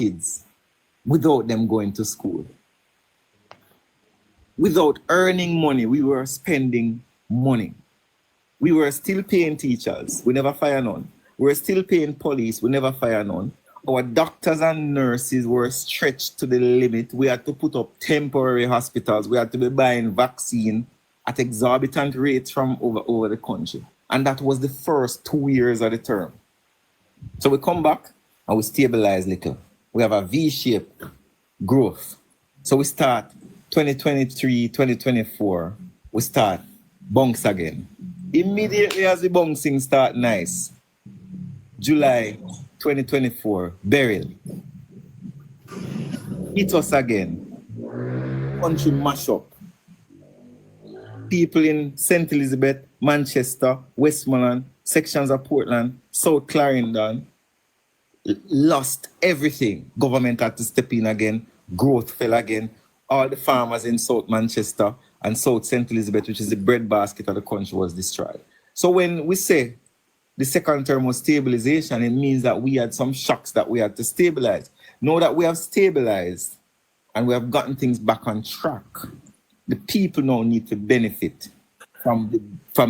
kids without them going to school. Without earning money, we were spending money. We were still paying teachers, we never fire none. We were still paying police, we never fire none. Our doctors and nurses were stretched to the limit. We had to put up temporary hospitals. We had to be buying vaccine at exorbitant rates from over the country. And that was the first 2 years of the term. So we come back and we stabilize little. We have a V-shaped growth. So we start 2023, 2024, we start bunks again. Immediately as the bouncing start nice, July 2024, burial. Hit us again. Country mash up. People in St. Elizabeth, Manchester, Westmoreland, sections of Portland, South Clarendon, lost everything. Government had to step in again. Growth fell again. All the farmers in South Manchester and South St. Elizabeth, which is the breadbasket of the country, was destroyed. So when we say the second term was stabilization, it means that we had some shocks that we had to stabilize. Now that we have stabilized and we have gotten things back on track, the people now need to benefit from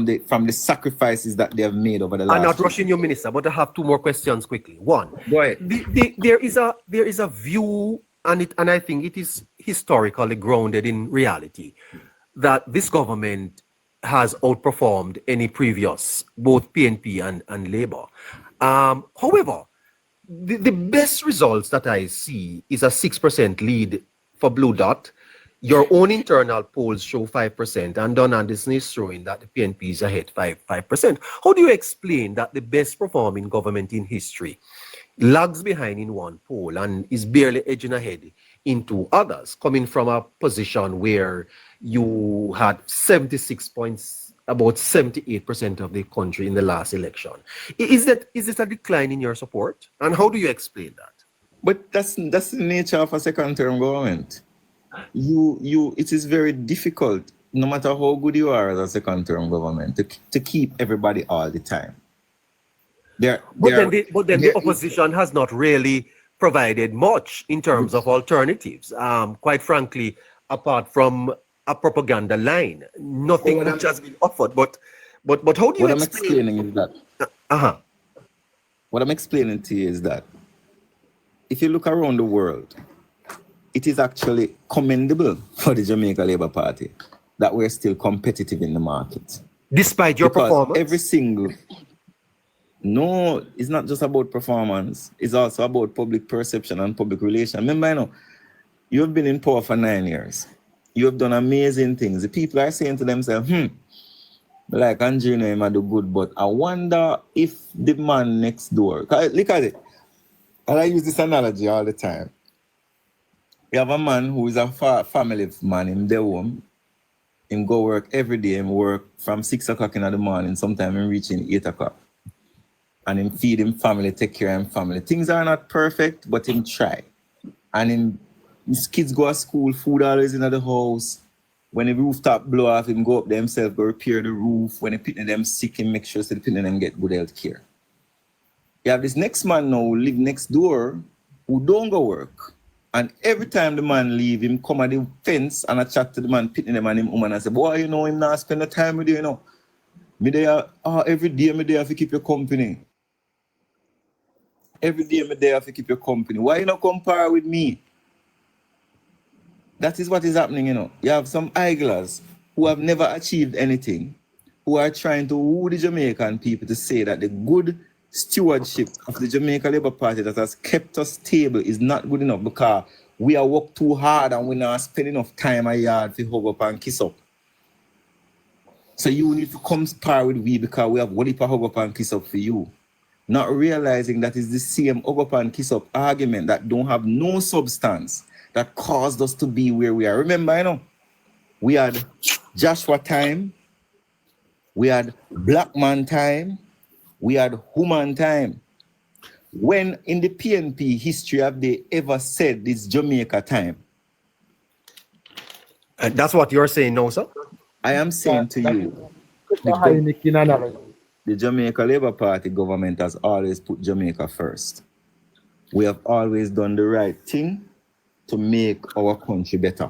the sacrifices that they have made over the last. I'm not rushing you, Minister, but I have two more questions quickly. One, go ahead. There is a view, and I think it is historically grounded in reality, that this government has outperformed any previous, both PNP and Labour. However, the best results that I see is a 6% lead for Blue Dot. Your own internal polls show 5%, and Don Anderson is showing that the PNP is ahead 5%. How do you explain that the best performing government in history lags behind in one poll and is barely edging ahead in two others, coming from a position where you had 76 points, about 78% of the country in the last election? Is this a decline in your support? And how do you explain that? But that's the nature of a second term government. It is very difficult, no matter how good you are as a second term government, to keep everybody all the time. But then the opposition has not really provided much in terms of alternatives. Quite frankly, apart from a propaganda line, nothing much has been offered. But how do you explain? What I'm explaining to you is that if you look around the world, it is actually commendable for the Jamaica Labour Party that we're still competitive in the market. Despite your performance? No, it's not just about performance. It's also about public perception and public relations. Remember, you have been in power for 9 years. You have done amazing things. The people are saying to themselves, like Angelina, I do good, but I wonder if the man next door, look at it. And I use this analogy all the time. You have a man who is a family man in their home. Him go work every day. Him work from 6 o'clock in the morning, sometime him reaching 8 o'clock. And him feed him family, take care of him family. Things are not perfect, but him try. And his kids go to school, food always in the house. When the rooftop blow off, him go up there himself, go repair the roof. When the people them sick, him make sure so the people them get good health care. You have this next man now who live next door who don't go work. And every time the man leave, him come at the fence and I chat to the man, pitting them and him woman and say, boy, him not spend the time with you, Me there, every day me there to keep your company. Every day me there to keep your company. Why you not compare with me? That is what is happening, You have some idlers who have never achieved anything, who are trying to woo the Jamaican people to say that the good stewardship of the Jamaica Labour Party that has kept us stable is not good enough because we are work too hard and we not spend enough time a yard to hug up and kiss up. So you need to come spar with we because we have one heap of hug up and kiss up for you. Not realizing that is the same hug up and kiss up argument that don't have no substance that caused us to be where we are. Remember, we had Joshua time, we had Black Man time, we had human time. When in the PNP history have they ever said this Jamaica time? That's what you're saying now, sir? I am saying to you, the Jamaica Labour Party government has always put Jamaica first. We have always done the right thing to make our country better.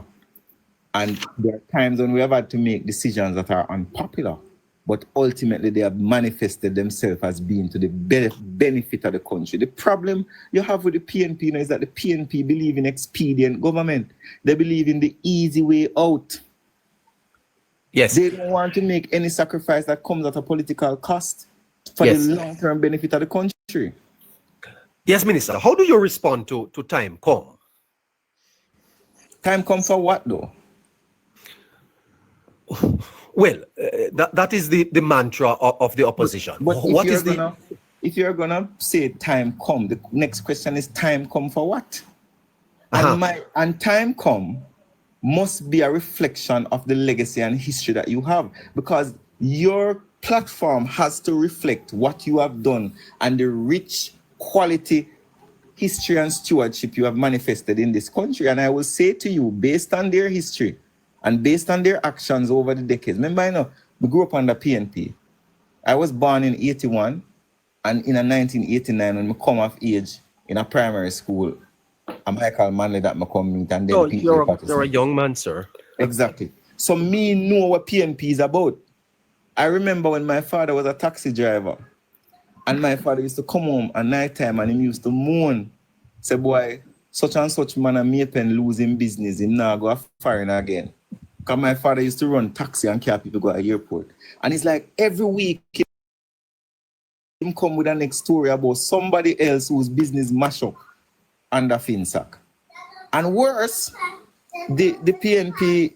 And there are times when we have had to make decisions that are unpopular, but ultimately they have manifested themselves as being to the benefit of the country. The problem you have with the PNP now is that the PNP believe in expedient government. They believe in the easy way out. Yes. They don't want to make any sacrifice that comes at a political cost for the long-term benefit of the country. Yes, Minister. How do you respond to time come? Time come for what, though? Well, that is the mantra of the opposition. But What if you're gonna say time come, the next question is time come for what? And time come must be a reflection of the legacy and history that you have, because your platform has to reflect what you have done and the rich quality history and stewardship you have manifested in this country. And I will say to you, based on their history and based on their actions over the decades, remember, we grew up under PNP. I was born in 81, and in 1989, when I come of age in a primary school, a Michael Manley that I come meet, and then you're a young man, sir. Exactly. So me know what PNP is about. I remember when my father was a taxi driver, and my father used to come home at night time and he used to moan, say, boy, such and such man a Maypen losing business, him now go foreign again. Because my father used to run taxi and carry people go to the airport. And it's like every week him come with a next story about somebody else whose business mash up under FinSac. And worse, the PNP,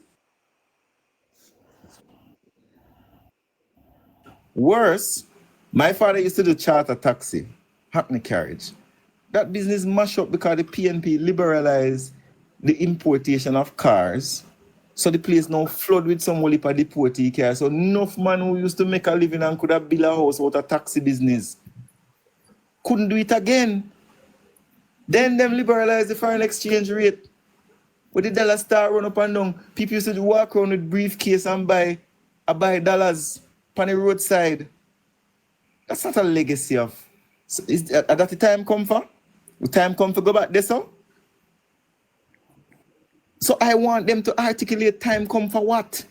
worse, my father used to do charter taxi, hackney carriage. That business mash up because the PNP liberalized the importation of cars. So the place now flood with some whole heap of deportee cars. So enough man who used to make a living and could have built a house out of taxi business couldn't do it again. Then them liberalized the foreign exchange rate. When the dollar start run up and down, people used to walk around with briefcase and buy dollars on the roadside. That's not a legacy of. Is that the time come for? The time come for go back there, so? So I want them to articulate time come for what?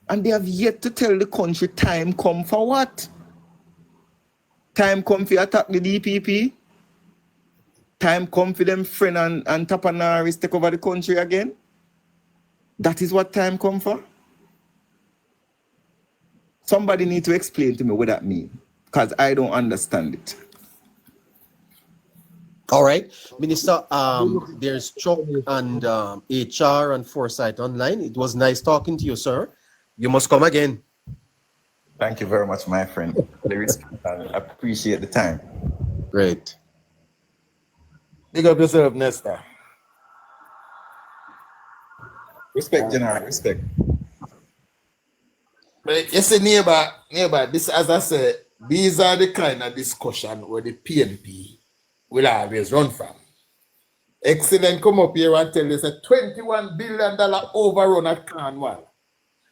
And they have yet to tell the country time come for what? Time come for attack the DPP? Time come for them friend and Tapanaris take over the country again? That is what time come for? Somebody need to explain to me what that means, because I don't understand it. All right, Minister, there's Chuck and HR and Foresight online. It was nice talking to you, sir. You must come again. Thank you very much, my friend. I appreciate the time. Great. Big up yourself, Nesta. Respect, General, respect. But you see, neighbor, this, as I said, these are the kind of discussion where the PNP will always run from. Excellent come up here and tell you it's a $21 billion overrun at Cornwall.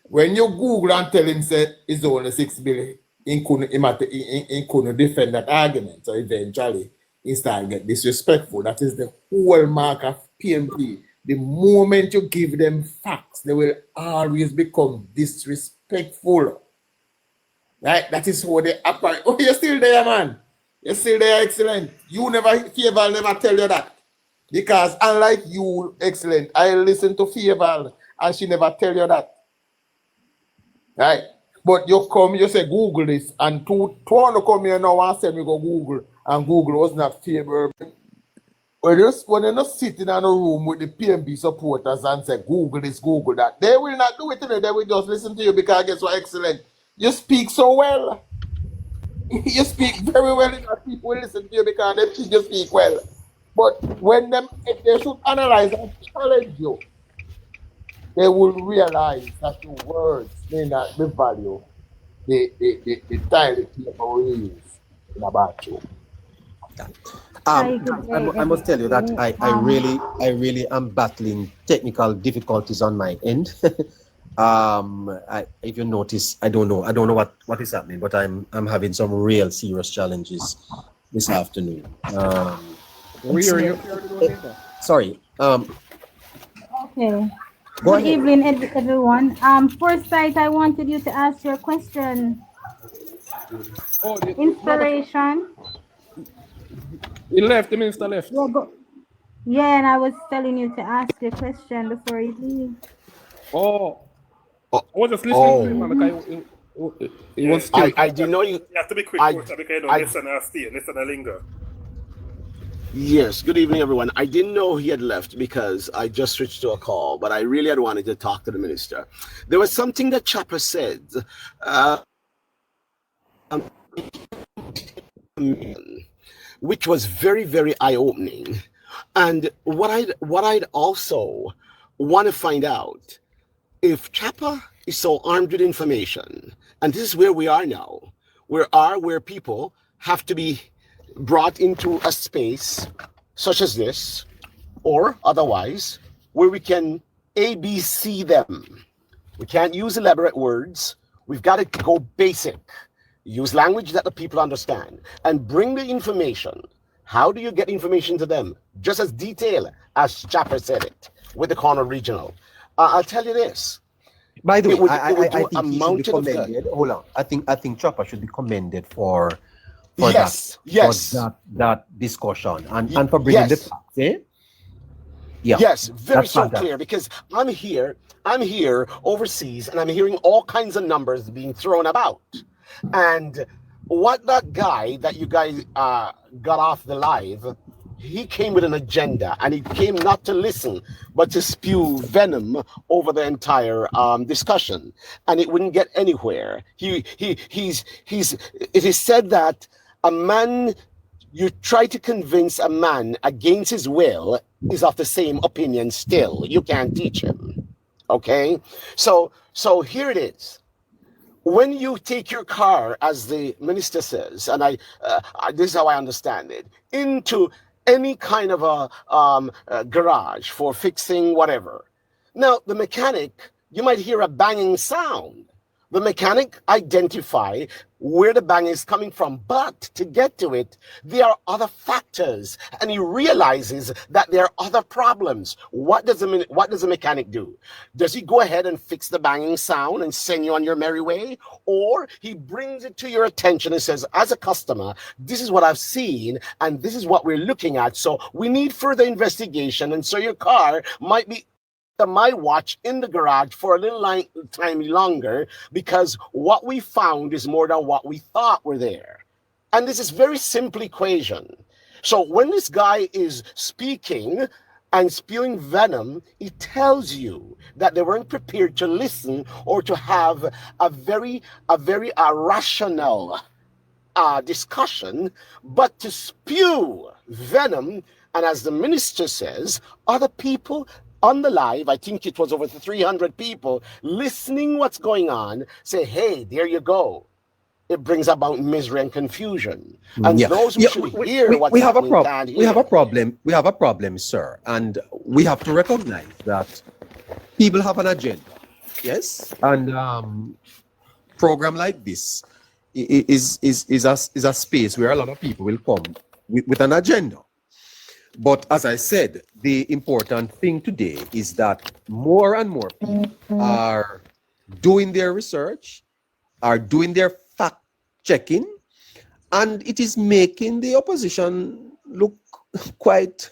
When you Google and tell him say it's only $6 billion, he couldn't defend that argument. So eventually he started get disrespectful. That is the whole mark of PNP. The moment you give them facts, they will always become disrespectful. Right? That is how they operate. Oh, you're still there, man. You're still there, excellent. Favor never tell you that. Because unlike you, excellent, I listen to Favor and she never tell you that. Right? But you come, you say Google this, and two come here now and say me go Google, and Google was not favorable. When you're not sitting in a room with the PNP supporters and say Google this, Google that, they will not do it, they will just listen to you because guess what, excellent. You speak so well. You speak very well enough. People will listen to you because they think you speak well. But when if they should analyze and challenge you, they will realize that your words may not be valued the time that people will use in about you. I must tell you that I really am battling technical difficulties on my end. If you notice, I don't know what is happening, but I'm having some real serious challenges this afternoon. We hear you. Sorry. Okay. Go Good ahead. evening, everyone. Foresight, I wanted you to ask your question. Oh, Inspiration. he left. The minister left. Yeah, and I was telling you to ask your question before you leave. Oh, Oh, I was just listening to him, oh. man, because he was still. I did know you. You have to be quick, I- because you don't I- listen and stay, listen and linger. Yes, good evening, everyone. I didn't know he had left because I just switched to a call, but I really had wanted to talk to the minister. There was something that Chopper said, which was very, very eye-opening. And what I'd also want to find out, if Chopper is so armed with information, and this is where we are now, where people have to be brought into a space such as this, or otherwise, where we can ABC them. We can't use elaborate words. We've got to go basic. Use language that the people understand and bring the information. How do you get information to them? Just as detailed as Chopper said it with the Cornwall Regional. I'll tell you this. By the way, It would I do think a he should be mountain of good. commended. Hold on. I think Chopper should be commended for Yes, that, yes. for that discussion and for bringing the Yes. facts, eh? Yeah. Yes, very That's so fantastic. clear, because I'm here overseas, and I'm hearing all kinds of numbers being thrown about. And what that guy that you guys got off the live, he came with an agenda, and he came not to listen, but to spew venom over the entire discussion, and it wouldn't get anywhere. It is said that a man, you try to convince a man against his will, is of the same opinion still. You can't teach him. Okay? So here it is. When you take your car, as the minister says, and this is how I understand it, into any kind of a garage for fixing whatever. Now, the mechanic, you might hear a banging sound. The mechanic identify where the bang is coming from, but to get to it, there are other factors, and he realizes that there are other problems. What does the mechanic do? Does he go ahead and fix the banging sound and send you on your merry way, or he brings it to your attention and says, as a customer, this is what I've seen, and this is what we're looking at, so we need further investigation, and so your car might be my watch in the garage for a little time longer, because what we found is more than what we thought were there. And this is very simple equation. So when this guy is speaking and spewing venom, it tells you that they weren't prepared to listen or to have a very rational discussion, but to spew venom. And as the minister says, other people on the live, I think it was over 300 people listening what's going on, say, hey, there you go. It brings about misery and confusion. And those who should hear what's happening can't hear. We have a problem. We have a problem, sir. And we have to recognize that people have an agenda. Yes? And program like this is a space where a lot of people will come with an agenda. But as I said, the important thing today is that more and more people are doing their research, are doing their fact checking, and it is making the opposition look quite,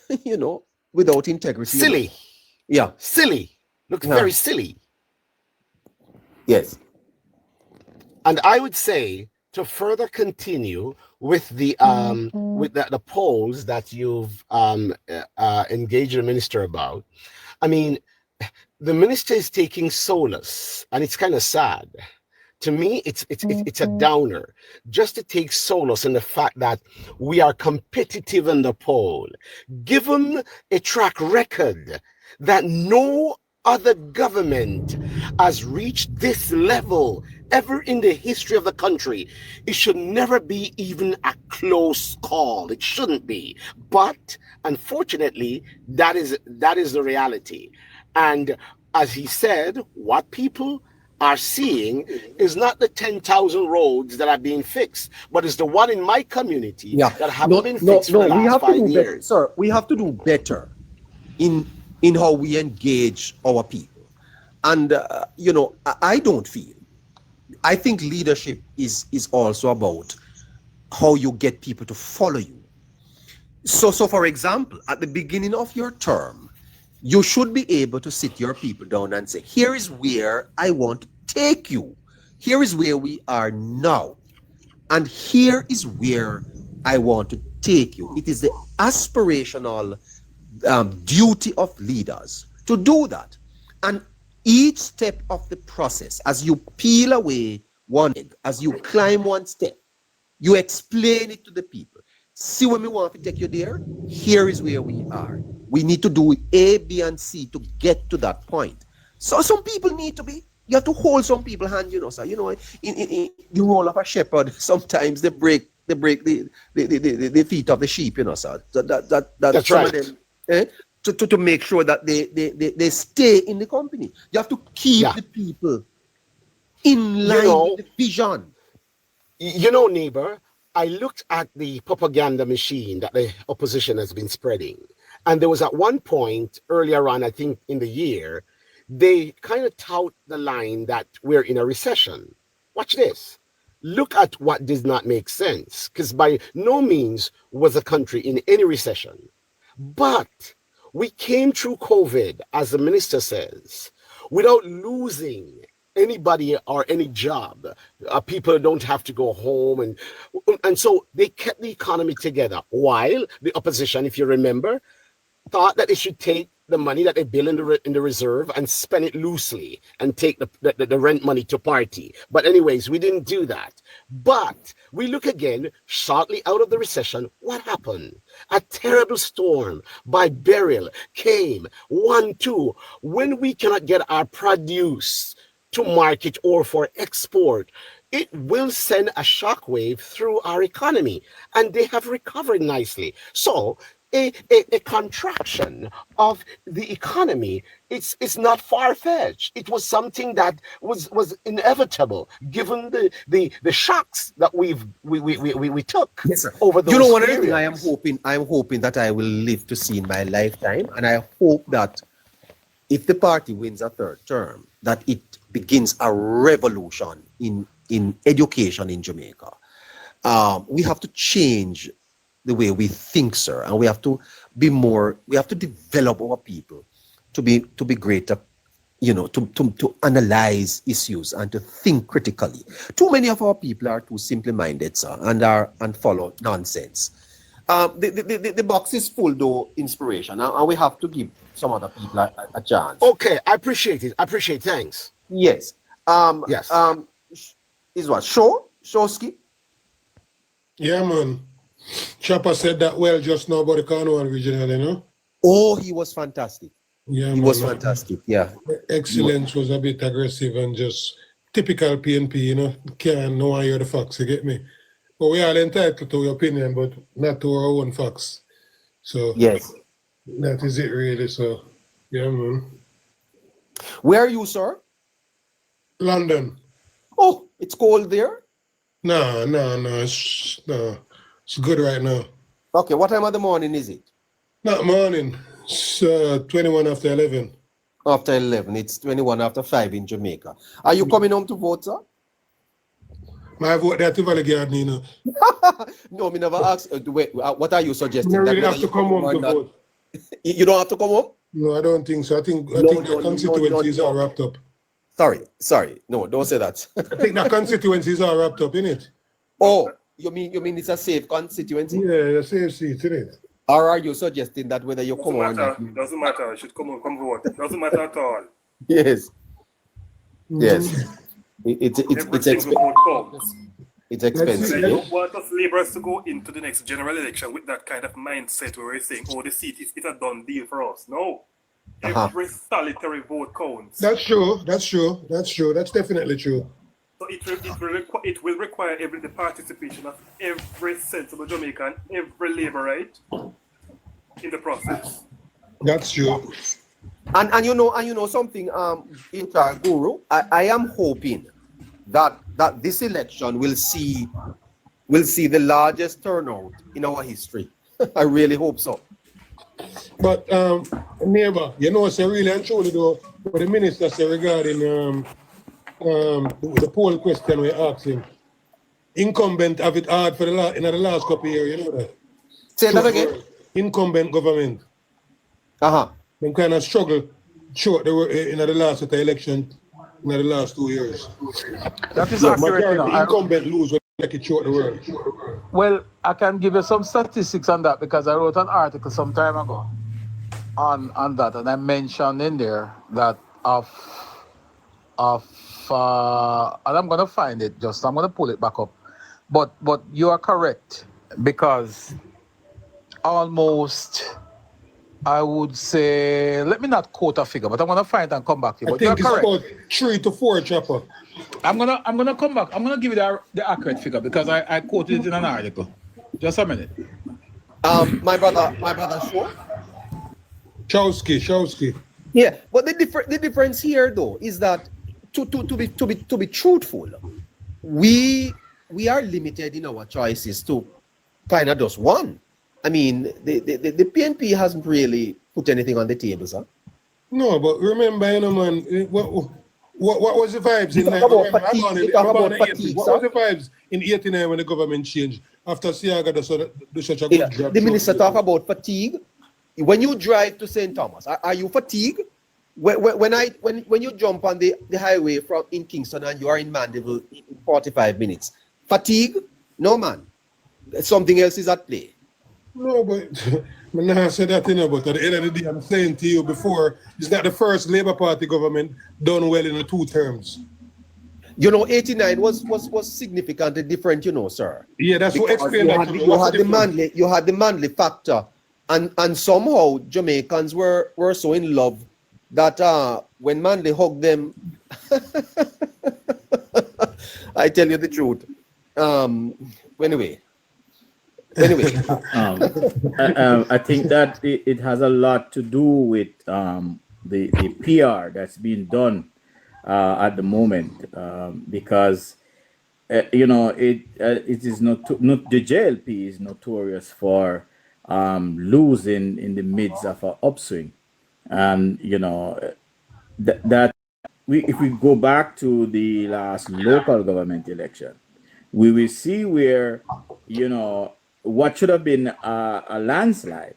without integrity. Silly. Yeah. Silly. Looks very silly. Yes. And I would say, to further continue with the polls that you've engaged the minister about, I mean, the minister is taking solace, and it's kind of sad. To me, it's a downer just to take solace in the fact that we are competitive in the poll. Given a track record that no other government has reached this level ever in the history of the country, it should never be even a close call. It shouldn't be. But unfortunately, that is the reality. And as he said, what people are seeing is not the 10,000 roads that are being fixed, but it's the one in my community that haven't been fixed for the we last have to 5 do better, years. sir. We have to do better in how we engage our people. And you know, I don't feel. I think leadership is also about how you get people to follow you. So for example, at the beginning of your term, you should be able to sit your people down and say, here is where I want to take you. Here is where we are now. And here is where I want to take you. It is the aspirational duty of leaders to do that. And each step of the process, as you peel away one egg, as you climb one step, you explain it to the people. See, when we want to take you there, here is where we are. We need to do A, B, and C to get to that point. So some people need to be, you have to hold some people's hand, you know, sir. You know, in the role of a shepherd, sometimes they break the feet of the sheep, you know, sir. So that's some right. of them, to make sure that they stay in the company. You have to keep the people in line with the vision. You know, neighbor, I looked at the propaganda machine that the opposition has been spreading. And there was at one point earlier on, I think in the year, they kind of tout the line that we're in a recession. Watch this. Look at what does not make sense, because by no means was the country in any recession. But we came through COVID, as the minister says, without losing anybody or any job. People don't have to go home. And so they kept the economy together, while the opposition, if you remember, thought that they should take the money that they bill in the reserve and spend it loosely and take the rent money to party. But anyways, we didn't do that. But we look again, shortly out of the recession, what happened? A terrible storm by Beryl came, 1, 2. When we cannot get our produce to market or for export, it will send a shockwave through our economy, and they have recovered nicely. So a contraction of the economy, it's not far-fetched. It was something that was inevitable given the shocks that we took over those You know, one periods. thing I'm hoping that I will live to see in my lifetime, and I hope that if the party wins a third term, that it begins a revolution in education in Jamaica. We have to change the way we think, sir, and we have to be more. We have to develop our people to be greater, you know, to analyze issues and to think critically. Too many of our people are too simple-minded, sir, and follow nonsense. The box is full, though, inspiration, and we have to give some other people a chance. Okay, I appreciate it. Thanks. Yes. Yes. Is what Showski? Yeah, man. Chopper said that well just now about the Cornwall regional, you know? Oh, he was fantastic. Yeah, He man. was fantastic. Yeah. Excellence was a bit aggressive and just typical PNP, you know? Can't know why you're the facts, you get me? But we are entitled to your opinion, but not to our own facts. So Yes. that is it really. So yeah, man. Where are you, sir? London. Oh, it's cold there. No. It's good right now. Okay, what time of the morning is it? Not morning. It's 21 after 11. After 11. It's 21 after 5 in Jamaica. Are you coming home to vote, sir? My vote there to Valley Garden, you know. No, me never asked. Wait, what are you suggesting? You really whether have to you come home to or not? vote. You don't have to come home? No, I don't think so. I think No, the constituencies are wrapped up. Sorry. No, don't say that. I think the constituencies are wrapped up, innit? Oh, you mean it's a safe constituency? Yeah, the safe seat, innit? Or are you suggesting that whether you come or not? Doesn't matter. You should come vote. Doesn't matter at all. Yes. Yes. It's Every single vote counts. It's expensive. And I don't want us laborers to go into the next general election with that kind of mindset where we're saying, oh, the seat is a done deal for us. No. Every solitary vote counts. That's true. That's definitely true. So it will require the participation of every sensible Jamaican, every laborite in the process. That's true. And you know something, Guru, I am hoping that this election will see the largest turnout in our history. I really hope so. But neighbor, you know, so really and truly though, what the minister said regarding the poll question we're asking, incumbent have it hard for the last couple of years, you know that. Say that again. Incumbent government. Them kind of struggle short in the last election in the last 2 years. That is So accurate. majority incumbent lose when they make it short the world. Well, I can give you some statistics on that because I wrote an article some time ago on that, and I mentioned in there that and I'm gonna find it. I'm gonna pull it back up. But you are correct because almost, I would say, let me not quote a figure, but I'm gonna find it and come back to you. But I think you're it's correct. about 3 to 4 chopper. I'm gonna come back. I'm gonna give you the accurate figure because I quoted it in an article. Just a minute. My brother, sure. Chowski. Yeah, but the difference here though is that to be truthful, we are limited in our choices to kind of just one. I mean, the PNP hasn't really put anything on the table, sir. No, but remember, you know, man, what was the vibes in talk about fatigue, What was the vibes in 89 when the government changed after Siaga do such a good job? The minister talk about fatigue. When you drive to St. Thomas, are you fatigued? When you jump on the highway from in Kingston and you are in Mandeville in 45 minutes, fatigue? No, man. Something else is at play. No, but I never said that, you know, but at the end of the day, I'm saying to you before, it's not the first Labour Party government done well in the 2 terms. You know, 89 was significantly different, you know, sir. Yeah, that's what explained that to me. You had the Manley factor, and somehow Jamaicans were so in love that when Manley hugged them, I tell you the truth. Anyway, I think that it has a lot to do with the PR that's being done at the moment, because you know it is not the JLP is notorious for losing in the midst of an upswing, and you know that if we go back to the last local government election, we will see where, you know, what should have been a landslide,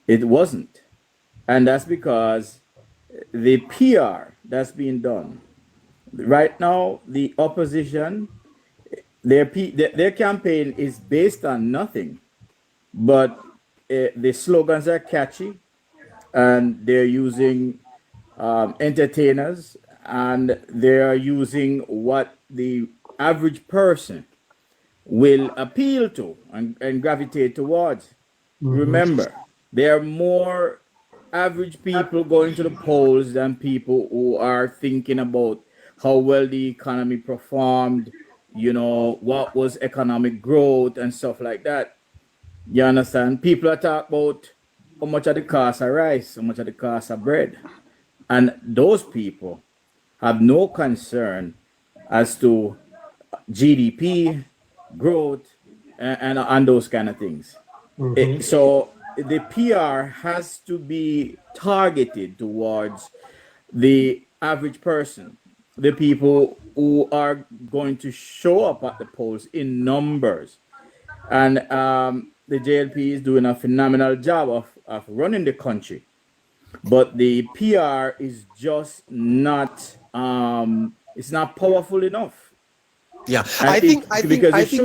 it wasn't. And that's because the PR that's being done. Right now, the opposition, their campaign is based on nothing, but the slogans are catchy, and they're using entertainers, and they are using what the average person will appeal to and gravitate towards. Remember, there are more average people going to the polls than people who are thinking about how well the economy performed, you know, what was economic growth and stuff like that. You understand? People are talking about how much of the cost of rice, how much of the cost of bread. And those people have no concern as to GDP, growth, and those kind of things. So the PR has to be targeted towards the average person, the people who are going to show up at the polls in numbers. And the JLP is doing a phenomenal job of running the country. But the PR is just not, it's not powerful enough. Yeah, And I think,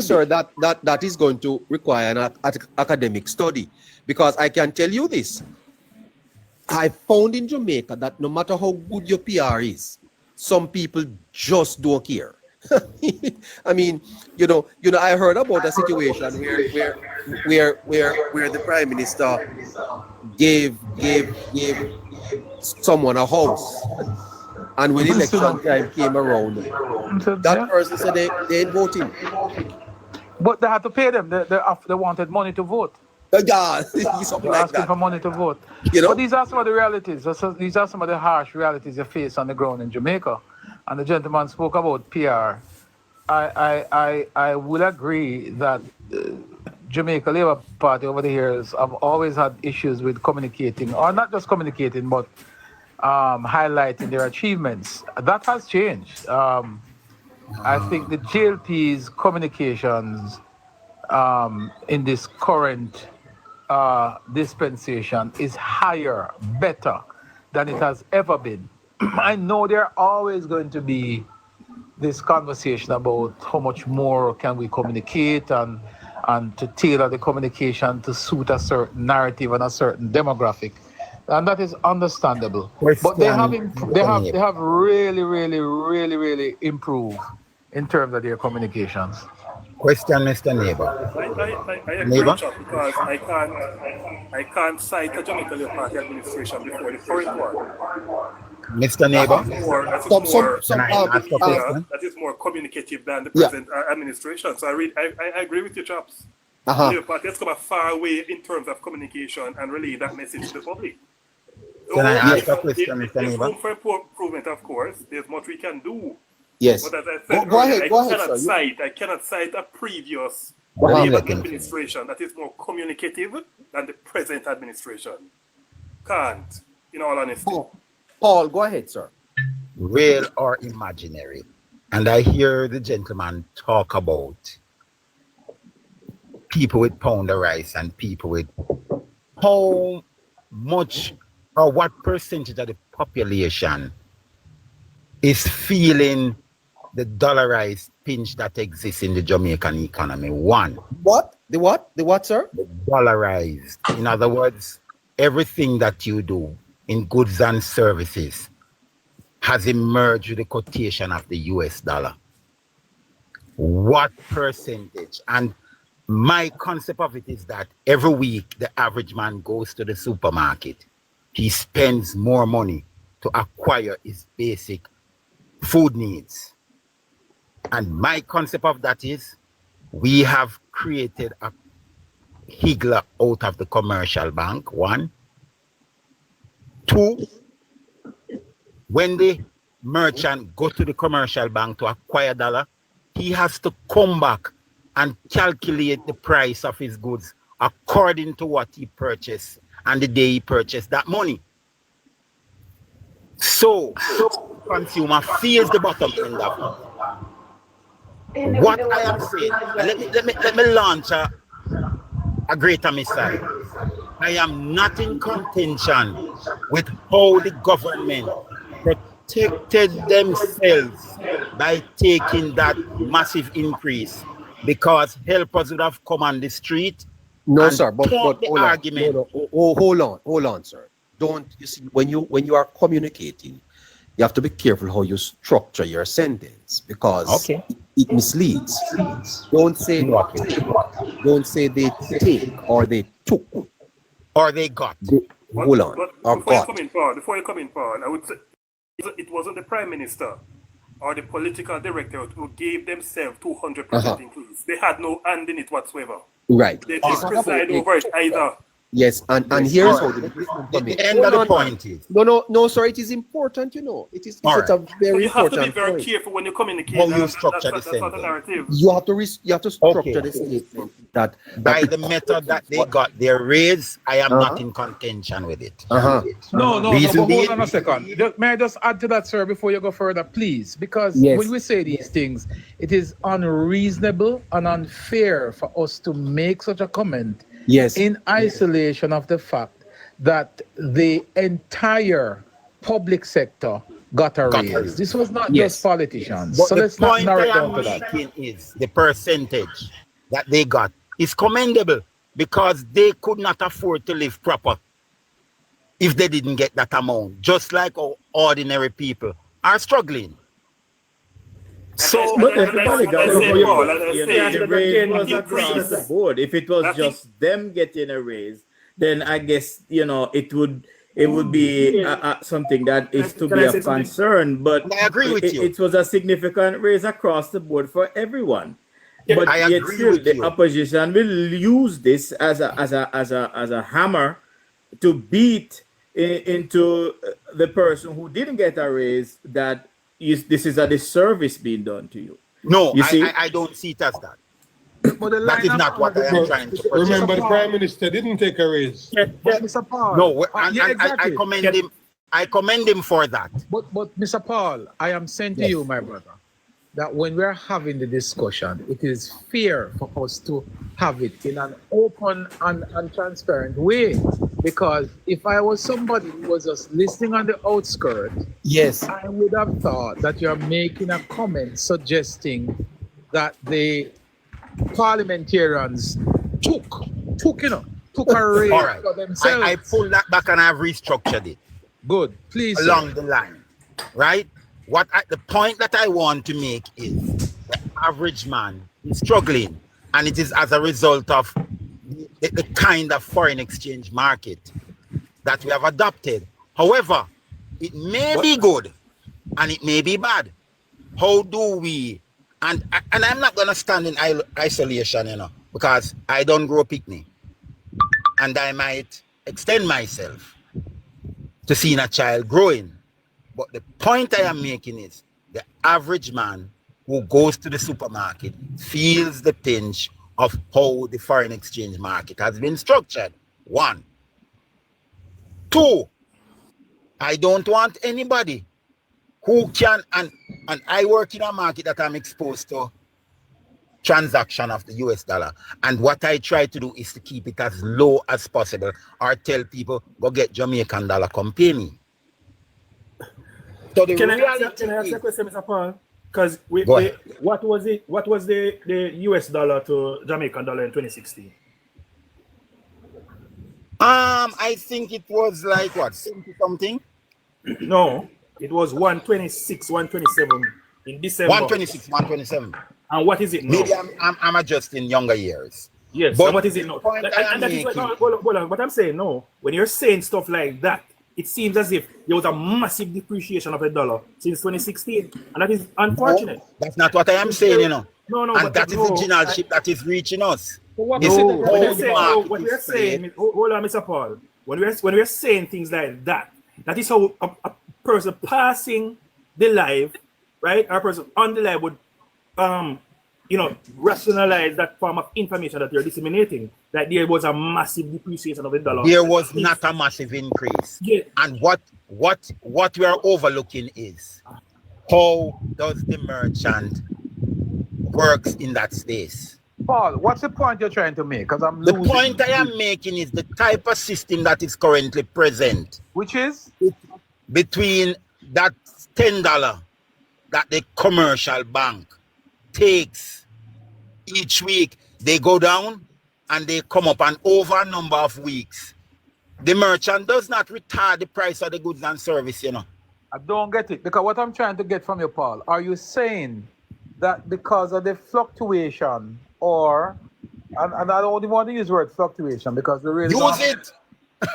sir, be. that is going to require an academic study, because I can tell you this. I found in Jamaica that no matter how good your PR is, some people just don't care. I mean, you know, I heard about a situation where the Prime Minister gave someone a house, and when election time came around, that person said they ain't voting. But they had to pay them. They wanted money to vote. Yeah, something You're like asking that. for money to vote. You know? But these are some of the realities. These are some of the harsh realities you face on the ground in Jamaica. And the gentleman spoke about PR. I will agree that Jamaica Labour Party over the years have always had issues with communicating, or not just communicating, but highlighting their achievements. That has changed. I think the JLP's communications in this current dispensation is higher, better than it has ever been. I know there are always going to be this conversation about how much more can we communicate and to tailor the communication to suit a certain narrative and a certain demographic, and that is understandable. But they have they have really improved in terms of their communications. Question, Mr. Neighbor. I agree, Chuck, because I can't cite a Jamaica Labour Party administration before the current one. Mr. Neighbor, That is more communicative than the present administration. So I agree with you, chaps. Labour Party has come a far way in terms of communication and relay that message to the public. Can I ask a question, Mr. There's Neighbor? room for improvement, of course. There's much we can do. Yes. But as I said, Go ahead, I cannot cite a previous administration that is more communicative than the present administration. Can't, in all honesty. Paul, go ahead, sir. Real or imaginary? And I hear the gentleman talk about people with pound of rice and people with how much or what percentage of the population is feeling the dollarized pinch that exists in the Jamaican economy. One. What? The what? The what, sir? The dollarized. In other words, everything that you do in goods and services has emerged with the quotation of the US dollar. What percentage? And my concept of it is that every week the average man goes to the supermarket. He spends more money to acquire his basic food needs. And my concept of that is we have created a higgler out of the commercial bank, one. Two, when the merchant go to the commercial bank to acquire dollar, he has to come back and calculate the price of his goods according to what he purchased and the day he purchased that money. So consumer feels the bottom end of it. What I am saying, let me launch a greater missile. I am not in contention with how the government protected themselves by taking that massive increase, because helpers would have come on the street. No, sir, but hold argument. on. Hold on, sir. Don't, you see, when you are communicating, you have to be careful how you structure your sentence, because it misleads. Don't say they take or they took or they got. Hold on. Or got. Before you come in, Paul, I would say it wasn't the Prime Minister or the political director who gave themselves 200% increase. They had no hand in it whatsoever. Right. They preside over it either. Yes, and here's how the end of the point is. No, sir, it is important, you know. It's a very important point. You have to be very careful when you communicate. How you structure the sentence. You have to structure the statement that by the method that they got their raise, I am not in contention with it. No, but hold on a second. May I just add to that, sir, before you go further, please? Because when we say these things, it is unreasonable and unfair for us to make such a comment in isolation of the fact that the entire public sector got a raise. This was not just politicians. But so let's not narrow it down to that. Is the percentage that they got is commendable, because they could not afford to live proper if they didn't get that amount, just like our ordinary people are struggling. So, but everybody got the raise was across the board. If it was just them getting a raise, then I guess it would be something that is to be of concern. But I agree with you. It was a significant raise across the board for everyone, But I yet agree still, with the you. opposition will use this as a hammer to beat into the person who didn't get a raise that this is a disservice being done to you. No, You see? I don't see it as that. But the That line is of not what I am But trying to remember, project. the Prime Minister didn't take a raise. But Mr. Paul. No, yeah, and exactly. I commend him. I commend him for that. But Mr. Paul, I am saying to you, my brother, that when we're having the discussion, it is fair for us to have it in an open and transparent way. Because if I was somebody who was just listening on the outskirts, Yes. I would have thought that you're making a comment suggesting that the parliamentarians took a raise All right. for themselves. I pulled that back and I've restructured it Good, please. along Sir. the line, right? The point that I want to make is the average man is struggling, and it is as a result of the kind of foreign exchange market that we have adopted. However, it may be good and it may be bad. How do we? And I'm not gonna stand in isolation, because I don't grow picnic, and I might extend myself to seeing a child growing. But the point I am making is the average man who goes to the supermarket feels the pinch of how the foreign exchange market has been structured. 1. 2, I don't want anybody who can, and I work in a market that I'm exposed to transaction of the US dollar. And what I try to do is to keep it as low as possible, or tell people, go get Jamaican dollar, come pay me. So Can I ask a question, Mr. Paul? Because what was the US dollar to Jamaican dollar in 2016? I think it was like what, 70 something? No, it was 126, 127 in December. 126, 127. And what is it now? Maybe I'm adjusting younger years. Yes, but and what is it now? And that is what I'm saying. No, when you're saying stuff like that, it seems as if there was a massive depreciation of the dollar since 2016, and that is unfortunate. No, that's not what I am saying, No, and that is the generalship that is reaching us. What we're saying, hold on, Mr. Paul. When we're saying things like that, that is how a person passing the live, right? A person on the live would, rationalize that form of information that you're disseminating. That there was a massive depreciation of the dollar. There was not a massive increase. Yeah. And what we are overlooking is how does the merchant works in that space. Paul, what's the point you're trying to make? Because I'm the losing. point I am making is the type of system that is currently present, which is between that $10 that the commercial bank takes each week. They go down and they come up, and over a number of weeks, the merchant does not retard the price of the goods and service, I don't get it, because what I'm trying to get from you, Paul, are you saying that because of the fluctuation, or and I don't even want to use the word fluctuation because we really use it.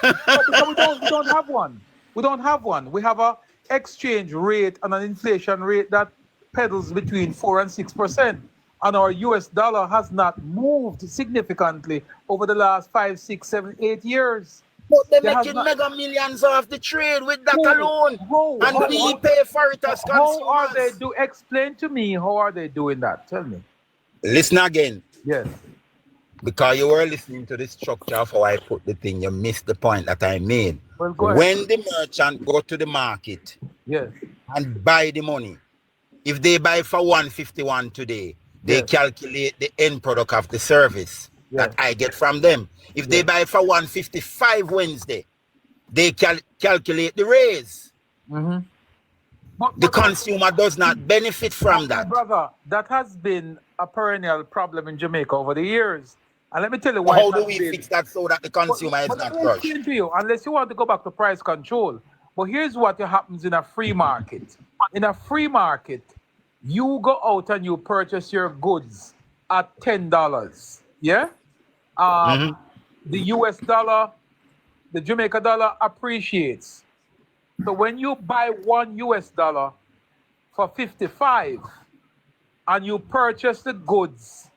we don't have one. We don't have one. We have a exchange rate and an inflation rate that pedals between 4 and 6%, and our US dollar has not moved significantly over the last 5, 6, 7, 8 years. But they're making mega millions off the trade with that alone, and we pay for it as consumers. How are they explain to me, how are they doing that? Tell me. Listen again. Yes. Because you were listening to the structure of how I put the thing, you missed the point that I made. Well, go ahead. When the merchant go to the market, yes, and buy the money, if they buy for 151 today, they calculate the end product of the service that I get from them. If they buy for 155 Wednesday, they calculate the raise. But the consumer does not benefit from that. Brother, that has been a perennial problem in Jamaica over the years. And let me tell you why. How do we fix that so that the consumer is not crushed? To you, unless you want to go back to price control. But here's what happens in a free market. In a free market, you go out and you purchase your goods at $10. Yeah? The US dollar, the Jamaica dollar appreciates. So when you buy $1 US for 55 and you purchase the goods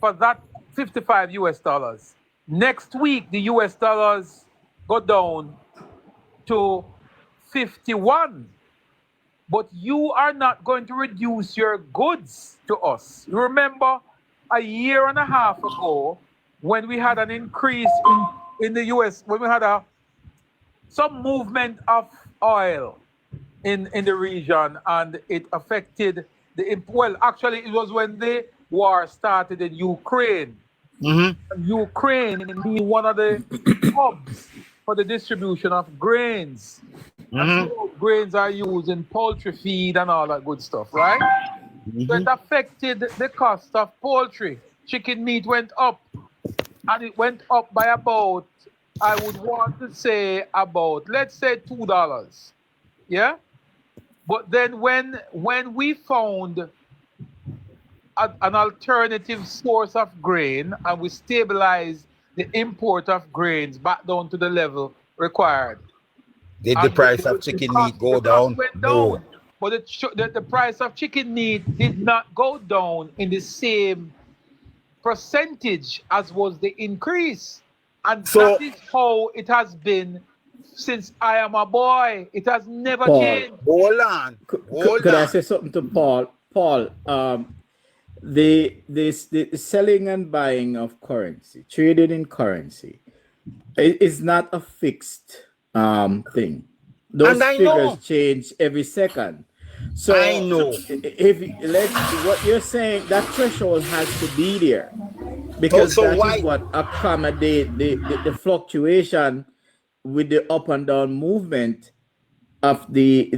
for that 55 US dollars. Next week, the US dollars go down to 51. But you are not going to reduce your goods to us. You remember a year and a half ago when we had an increase in the US, when we had some movement of oil in the region, and it affected well, actually it was when the war started in Ukraine. Ukraine being one of the hubs for the distribution of grains. And so grains are used in poultry feed and all that good stuff, right? So it affected the cost of poultry. Chicken meat went up, and it went up by about, I would want to say about, let's say $2. Yeah? But then when we found an alternative source of grain and we stabilized the import of grains back down to the level required. Did the price of chicken meat go down? No. But the price of chicken meat did not go down in the same percentage as was the increase. And so, that is how it has been since I am a boy. It has never changed. Hold on. Could I say something to Paul? Paul, the selling and buying of currency, trading in currency, is not a fixed thing. Those figures change every second. So I know. What you're saying, that threshold has to be there, because that is what accommodate the fluctuation with the up and down movement of the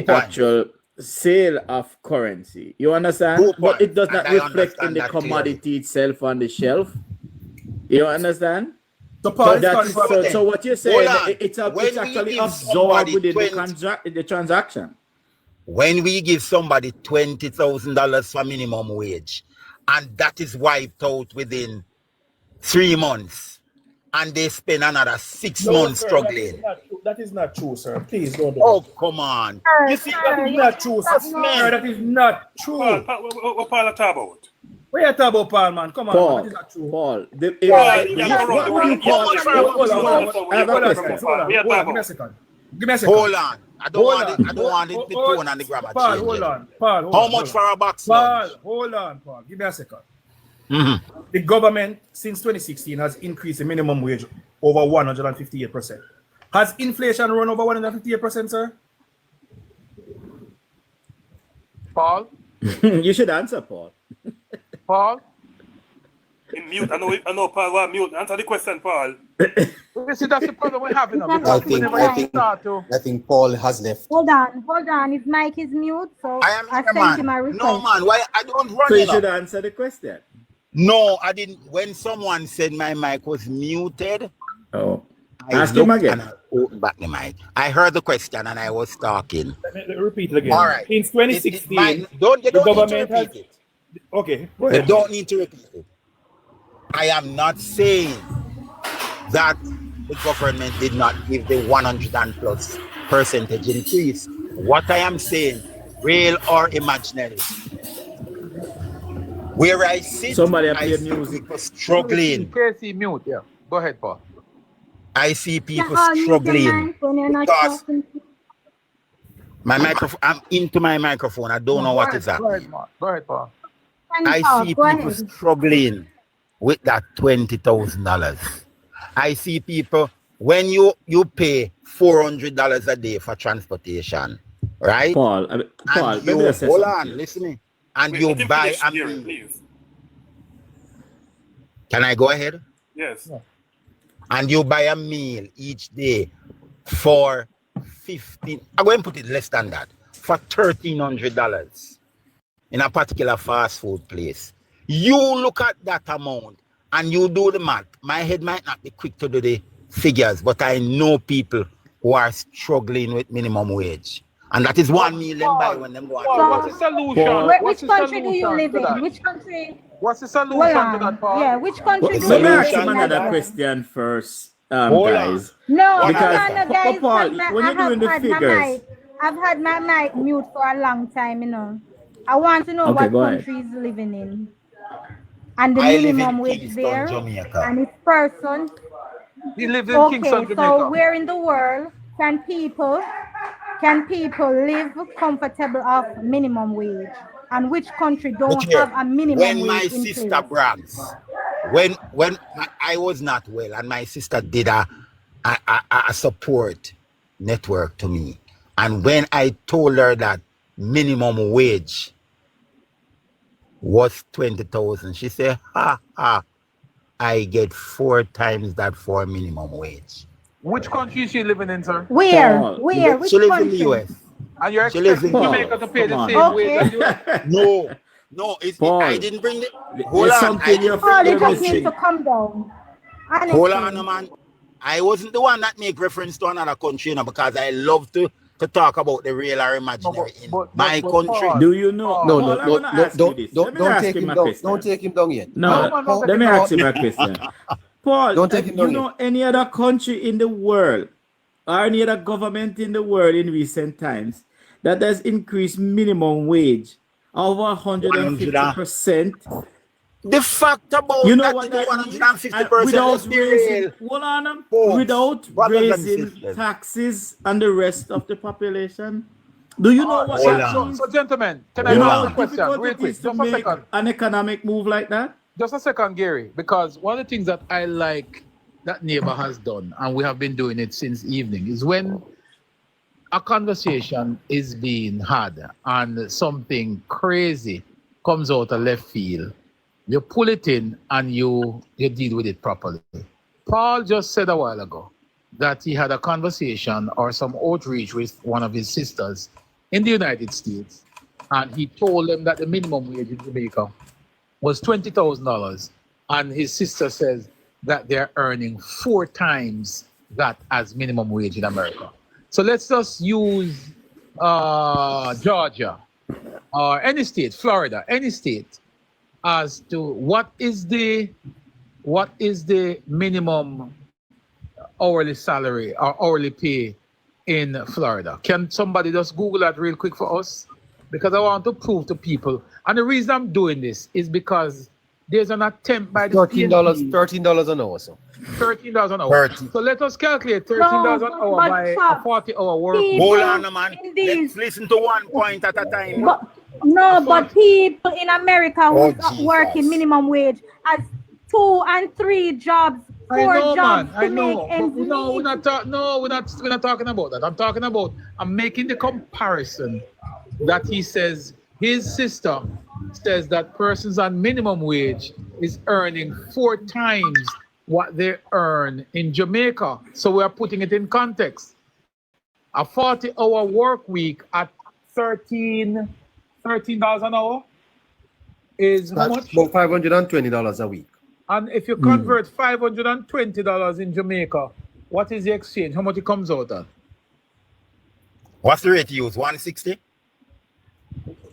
actual sale of currency. You understand? But it does not reflect in the commodity itself on the shelf. You understand? So what you're saying, it's actually absorbed within the transaction. When we give somebody $20,000 for minimum wage, and that is wiped out within 3 months, and they spend another 6 months struggling. That is not true, sir. Please don't do Oh, come on. You see, that is not true, sir. That is not true. What Paul talk about? What you talk about, Paul, man? Come on, man. That is not true. Paul, Give me a second. Hold on. I don't want it to tone on the grammar. Paul, hold on. How much for a box? Paul, hold on, Paul. Give me a second. The government since 2016 has increased the minimum wage over 158%. Has inflation run over 158%, sir? Paul? You should answer, Paul. Paul? In mute. I know Paul was mute. Answer the question, Paul. You see, that's the problem we're having now. I think Paul has left. Hold on. His mic is mute, so I sent him a request. No, man. Why I don't run so it you should up. answer the question. No, I didn't. When someone said my mic was muted, ask him again. I opened back the mic. I heard the question and I was talking. Let me repeat it again. All right. Since 2016, the government need to repeat it. Okay. You don't need to repeat it. I am not saying that the government did not give the 100+ % increase. What I am saying, real or imaginary, where I sit, somebody I see people struggling. Casey, mute, yeah. Go ahead, Paul. I see people struggling because my microphone. I'm into my microphone. I don't know what is happening. Go ahead, Paul. I see people struggling with that $20,000. I see people when you pay $400 a day for transportation, right? Paul, hold on, listen to me. And you buy a meal. Can I go ahead? Yes. And you buy a meal each day for $15. I'm going to put it less than that, for $1,300 in a particular fast food place. You look at that amount and you do the math. My head might not be quick to do the figures, but I know people who are struggling with minimum wage. And that is 1 meal them buy when them go out. What's the solution? Which country do you live in? Which country? What's the solution to that, Paul? Yeah, which country do Let you me live ask in? him another question first, guys. No, because Paul, when you're doing the figures, I've had my mic mute for a long time, you know. I want to know what country he's living in. and the I live minimum in wage Kingston, there, Jamaica. and each person. He lives in Okay, Kingston, so Jamaica. where in the world can people live comfortable off minimum wage? And which country Look don't here. have a minimum When my wage in sister place? brags, I was not well, and my sister did a support network to me, and when I told her that minimum wage was 20,000, she said, "Ha ha! I get 4 times that for minimum wage." Which country is she living in, sir? Where? Paul, Where? Which She lives in the country? US. And you're She lives expecting in the Jamaica US. to pay come the on. same wage Okay. as you? No, I Paul, didn't bring the. Hold there's on, I something didn't you're, bring Paul, the you you're just need country. to missing. come down. Hold on, Honestly. man. I wasn't the one that make reference to another country, you know, because I love to talk about the real or imaginary in my country. Paul, Do you know? Paul, No, Paul, no, I no, want to no, ask you this. Let me don't ask take him him a down. question. Don't take him down yet. No, man, don't take let him me down. ask him a question. Paul, Don't take him you down know any other country in the world or any other government in the world in recent times that has increased minimum wage over 150%? The fact about You know that what to do that means? 150%, Without let's be raising, real, hold on, folks, without brothers and raising sisters. taxes on the rest of the population. Do you know what Hold that on. means? So, gentlemen, can I You know ask how a question difficult real it quick? is to Just a make second. an economic move like that? Just a second, Gary, because one of the things that I like that neighbor has done, and we have been doing it since evening, is when a conversation is being had and something crazy comes out of left field, you pull it in and you deal with it properly. Paul just said a while ago that he had a conversation or some outreach with one of his sisters in the United States, and he told them that the minimum wage in Jamaica was $20,000, and his sister says that they're earning 4 times that as minimum wage in America. So let's just use Georgia or any state, Florida, any state, as to what is the minimum hourly salary or hourly pay in Florida. Can somebody just Google that real quick for us? Because I want to prove to people. And the reason I'm doing this is because there's an attempt by the $13 PNP. an hour, so. $13 an hour. 30. So let us calculate $13 No, an hour but by a Chop, 40-hour work week. Hold people on, man. in these, Let's listen to one point at a time. but no, A but 40 people in America Oh, who's working Jesus. minimum wage has 2 and 3 jobs, I 4 know, jobs man. I to make know. ends But no, meet. we're not talking about that. I'm making the comparison that he says his sister says that persons on minimum wage is earning 4 times what they earn in Jamaica. So we are putting it in context. A 40-hour work week at $13 an hour is how much? About $520 a week. And if you convert $520 in Jamaica, what is the exchange? How much it comes out at? What's the rate you use? 160?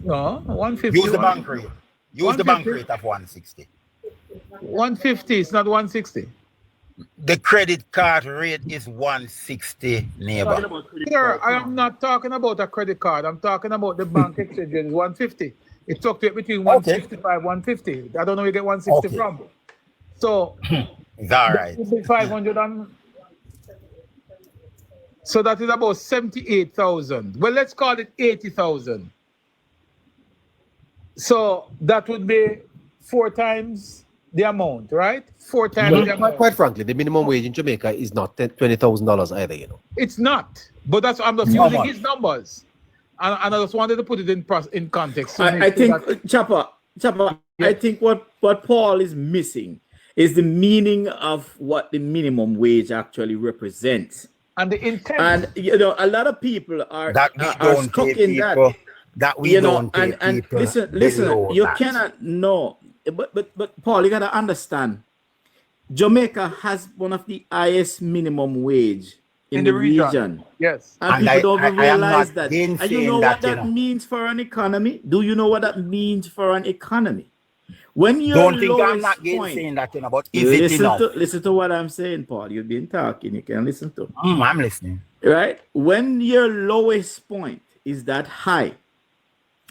No, 150. Use the bank rate. Use the bank 150. rate of 160. 150, it's not 160. The credit card rate is 160, neighbor. Sir, I am not talking about a credit card. I'm talking about the bank exchange rate is 150. It fluctuates between 165 150. I don't know where you get 160 from. So It's all right. 500 and so that is about 78,000. Well, let's call it 80,000. So that would be 4 times the amount, right? 4 times the amount. Quite frankly, the minimum wage in Jamaica is not $20,000 either, you know. It's not, but that's I'm just How using much? his numbers, and I just wanted to put it in context. to I make sure think, that- Chopper, I think what Paul is missing is the meaning of what the minimum wage actually represents. and the intent. And you know, a lot of people are That we are don't stuck pay in that. people. That we You know, don't pay and people. listen, below you that. cannot know, but Paul, you gotta understand. Jamaica has one of the highest minimum wage in the region. Yes. And And people don't even I am realize not that. And you gainsaying know what that, you that know. means for an economy? Do you know what that means for an economy? When your Don't think I'm lowest not point, gainsaying that, you know, but is it enough? listen to what I'm saying, Paul. You've been talking, you can listen to. I'm listening. Right? When your lowest point is that high,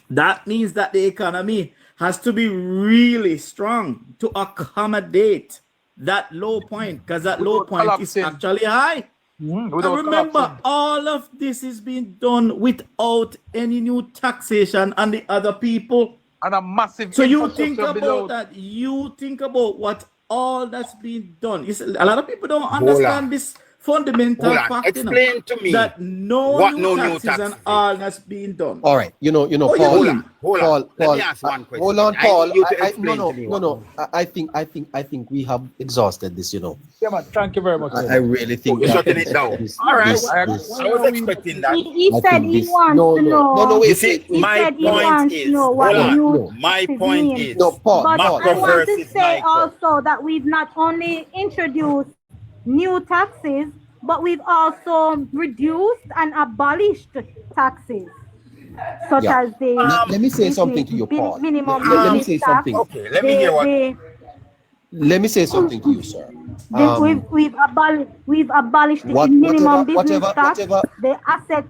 that means that the economy has to be really strong to accommodate that low point, because that low point is actually high. And remember, all of this is being done without any new taxation on the other people. And a massive. So you think about that. You think about what all that's being done. You see, a lot of people don't understand this fundamental fact. Explain to me that no new taxes and all that's being done. All right, Paul. Paul. Let me ask one question. Hold on, Paul. No. I think we have exhausted this. Yeah, man. Thank you very much. I really think You're shutting it down. All right. I was expecting that. He said he wants to know. No, wait. You see, my point is, my point is, Paul. But I want to say also that we've not only introduced new taxes, but we've also reduced and abolished taxes, such as the. Let me say something to you, Paul. Minimum let me say something. Okay, let me hear what. Let me say something to you, sir. We've abolished the minimum business tax, the asset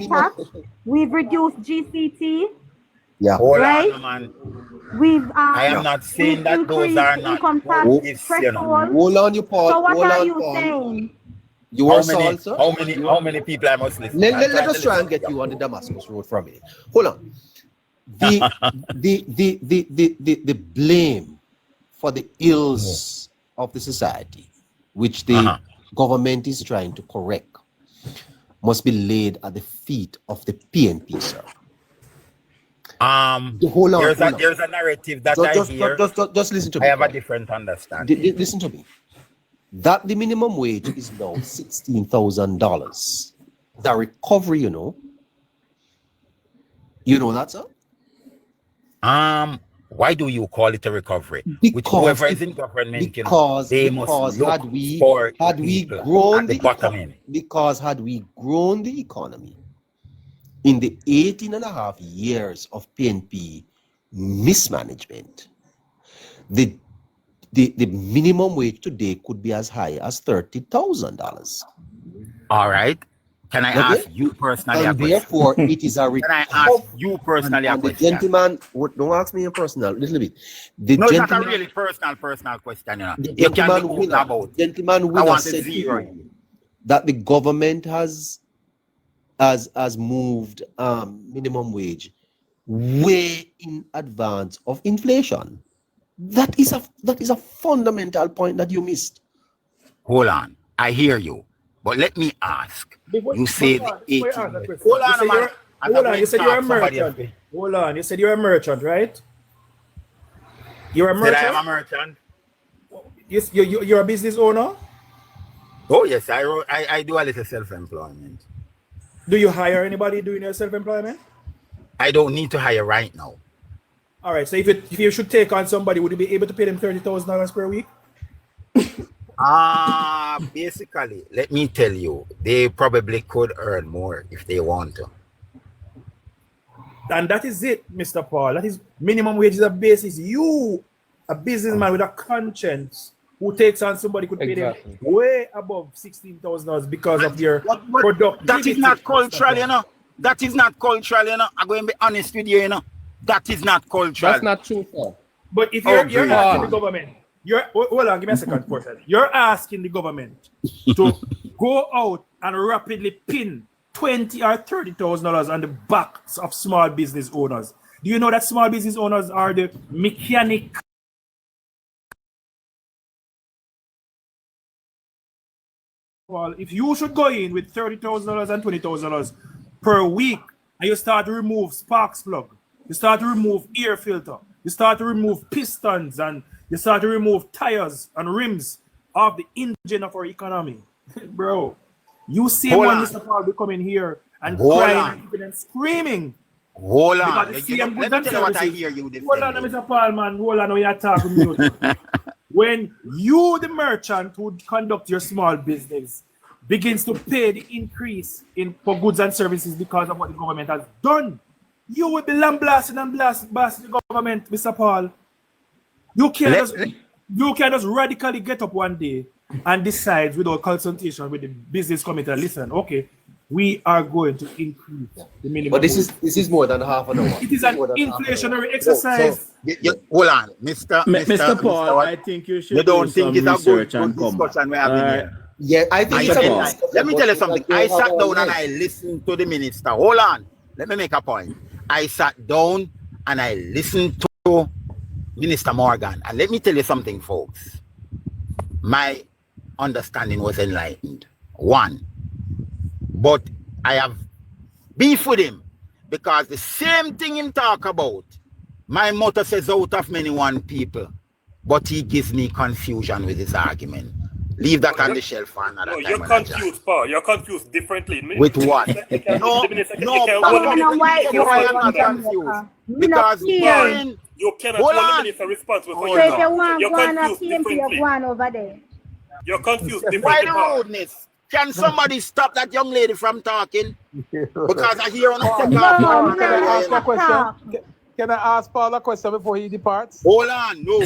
tax. We've reduced GCT. Yeah. Hold on, man. I am not saying that those are not income tax threshold. Hold on, you Paul. So what are you saying? You are salt, sir? How many people I must listen? Let us try and get you on the Damascus Road for a minute. Hold on. The blame for the ills of the society, which the government is trying to correct, must be laid at the feet of the PNP, sir. Hold on. There's a narrative that I hear. Just listen to me. I have a different understanding. Listen to me. That the minimum wage is now $16,000. The recovery, you know that, sir? Why do you call it a recovery? Because whoever is in government, they must look had we grown the bottom end. Because had we grown the economy in the 18.5 years of PNP mismanagement, the minimum wage today could be as high as $30,000. All right. Can I ask you personally a question? Therefore, it is a recovery. Can I ask you personally a question? The gentleman, don't ask me a personal, little bit. It's not a really personal question. The gentleman winner said that the government has moved minimum wage way in advance of inflation. That is a fundamental point that you missed. Hold on, I hear you, but let me ask. You say the 18. Hold on, you said you're a merchant. Hold on, you said you're a merchant, right? You're a merchant. I am a merchant. Yes, you're a business owner. Oh yes, I do a little self-employment. Do you hire anybody doing your self-employment? I don't need to hire right now. All right. So if you should take on somebody, would you be able to pay them $30,000 per week? Basically, let me tell you, they probably could earn more if they want to. And that is it, Mr. Paul. That is minimum wage is a basis. You, a businessman with a conscience, who takes on somebody could pay them way above $16,000 because of your product. That is not cultural, you know. That is not cultural, you know. I'm going to be honest with you, you know. That is not cultural. That's not true, sir. But if you're asking the government, hold on, give me a second, person. You're asking the government to go out and rapidly pin $20,000 or $30,000 on the backs of small business owners. Do you know that small business owners are the mechanic? Well, if you should go in with $30,000 and $20,000 per week, and you start to remove sparks plug, you start to remove air filter, you start to remove pistons, and you start to remove tires and rims of the engine of our economy, bro. You see one Mr. Paul be coming here and crying and screaming. Hold on. Let me tell you what I hear you. Hold on, Mr. Paul, man. Hold on, when you're talking to when you, the merchant who conduct your small business, begins to pay the increase for goods and services because of what the government has done, you will be lambasting the government, Mr. Paul. You can't just radically get up one day and decide without consultation with the business committee, listen, okay, we are going to increase the minimum But this wage. is more than half an hour. It is an inflationary exercise. Hold on, Mr. Paul, Mr. I think you You should don't do think some it's a good, research and come back. discussion we're having here? Yeah, I think it's a good discussion, Let me but tell you we something. can I have sat our down and life. I listened to the minister. Hold on. Let me make a point. I sat down and I listened to Minister Morgan. And let me tell you something, folks. My understanding was enlightened. One. But I have beef with him because the same thing him talk about, my mother says out of many one people, but he gives me confusion with his argument. Leave that on the shelf for another time. You're confused, Paul. You're confused differently. With what? No, I am not confused. Because you cannot hold the minister responsible for your You're confused differently. Over there. You're confused Why differently, the Paul. rudeness? Can somebody stop that young lady from talking? Because I hear on the Can I ask a question? Can I ask Paul a question before he departs? Hold on, no.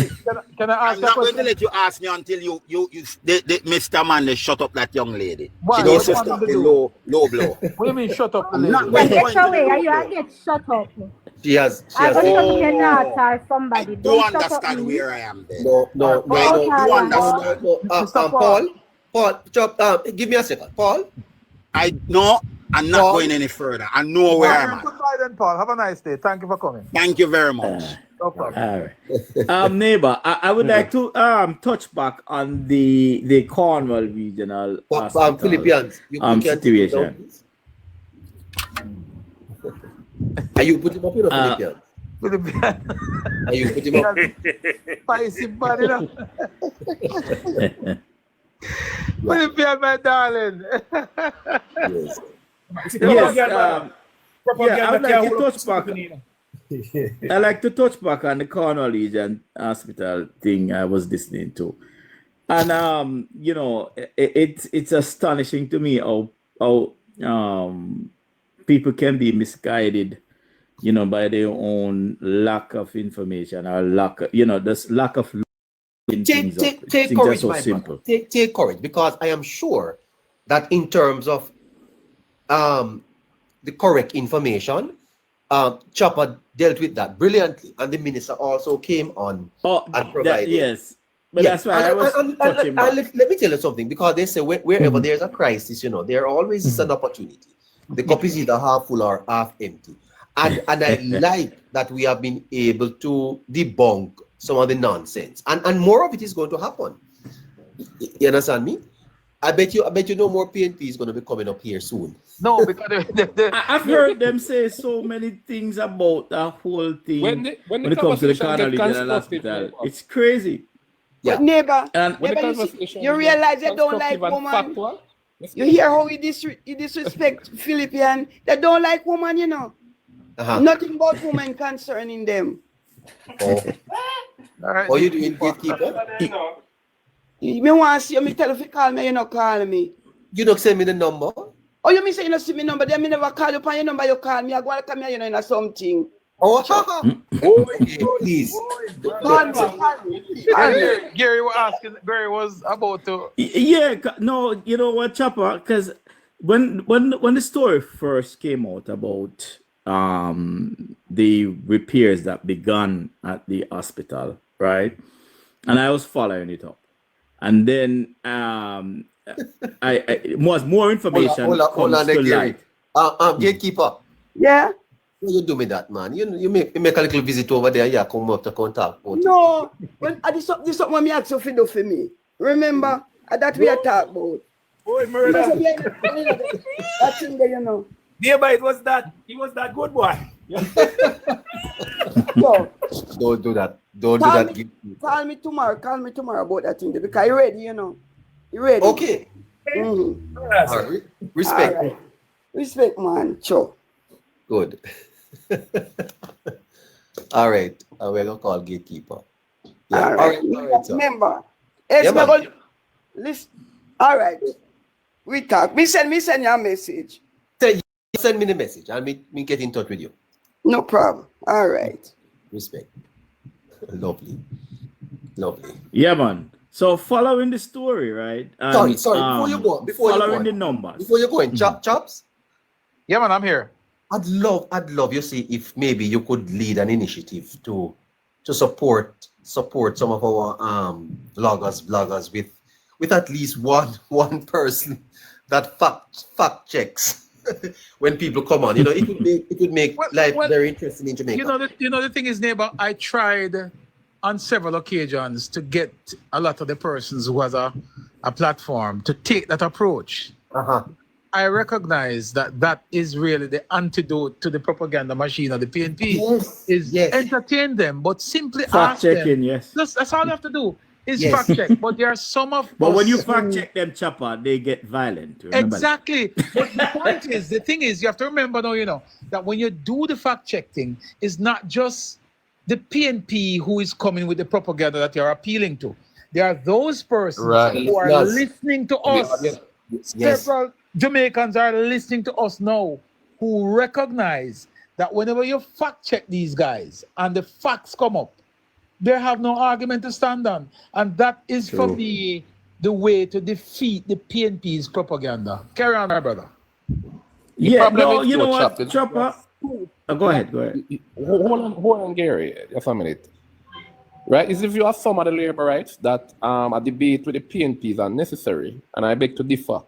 Can I ask I'm a not going question? to let you ask me until Mr. Man, they shut up that young lady. Why? She needs to What stop you the do? low blow. What do you mean shut up the I'm lady? not going to Get the away. low Are you blow. get shut up? She has I got oh, your nuts or somebody. I do Don't shut up understand me. where I am there. no. I do understand. Paul, chop, give me a second. Paul? I'm not going any further. I know where I'm at. Goodbye then, Paul. Have a nice day. Thank you for coming. Thank you very much. No problem. All right. Neighbor, I would like to touch back on the Cornwall regional hospital, Philippians, you can situation. Are you putting him up in a Philippians? Are you putting him up? Spicy body, no? Philippians, my darling. Yes. Yes. I would like to touch back. I like to touch back on the Cornwall Region Hospital thing I was listening to, and it's astonishing to me how people can be misguided, by their own lack of information or this lack of Take courage, so my simple. brother. Take courage, because I am sure that in terms of the correct information, Chopper dealt with that brilliantly, and the minister also came on and provided. Yes, but that's why I was touching back. Let me tell you something, because they say wherever there's a crisis, there always is an opportunity. The cup is either half full or half empty, and I like that we have been able to debunk some of the nonsense, and more of it is going to happen. You understand me? I bet you no more PNP is going to be coming up here soon. No, because I've heard them say so many things about that whole thing when it comes to the Cornwall Regional Hospital. It's crazy. Yeah. But neighbor, you realize they don't like women. You hear how he disrespect Philippian. They don't like women, Nothing about women concerning them. Oh. What you doing, gatekeeper? Me want to see you, me tell you to call me, you not call me. You don't send me the number? Oh, you mean say you not see me number, then me never call you upon your number, you call me, I go and come here, in something. Oh, please. Gary was asking, Gary was about to... Yeah, no, you know what, Chopper? Because when the story first came out about the repairs that began at the hospital, right? And I was following it up. And then more information comes to light. Gatekeeper. Yeah? You do me that, man. You make a little visit over there, yeah, come up to contact. No, when this something me ask you to do for me. Remember, that we are talking about. Boy, murder. That thing there, Yeah, but he was that good boy. So, don't do that. Don't do that. Call me tomorrow about that thing, because you're ready, You ready? Okay. Mm-hmm. All right. Respect. All right. Respect, man. Sure. Good. All right. We're going to call gatekeeper. Yeah. All right. Remember. Listen. All right. We talk. Me send you a message. Send me the message. I'll me get in touch with you. No problem. All right. Respect. Lovely. Yeah, man. So following the story, right? Sorry. Before you go, the numbers. Before you go in, chops. Yeah, man, I'm here. I'd love, you see, if maybe you could lead an initiative to support some of our bloggers with at least one person that fact checks when people come on. You know, it would make life very interesting in Jamaica. You know the thing is, neighbor, I tried on several occasions to get a lot of the persons who has a platform to take that approach. I recognize that is really the antidote to the propaganda machine of the PNP. Entertain them, but simply Fact ask checking, them. yes. That's all you have to do is Yes. fact check. But there are some of But us when you who- fact check them, Chopper, they get violent. Remember that. Exactly. But the thing is, you have to remember now, that when you do the fact checking, it's not just the PNP who is coming with the propaganda that you're appealing to. There are those persons who are listening to us. Several Jamaicans are listening to us now who recognize that whenever you fact check these guys and the facts come up, they have no argument to stand on. And that is, for me, the way to defeat the PNP's propaganda. Carry on, my brother. Yeah, no, you know what, Chopper? Go ahead. Hold on, Gary. Just a minute. Right? Is if you have some of the labor rights that a debate with the PNP is unnecessary, and I beg to differ.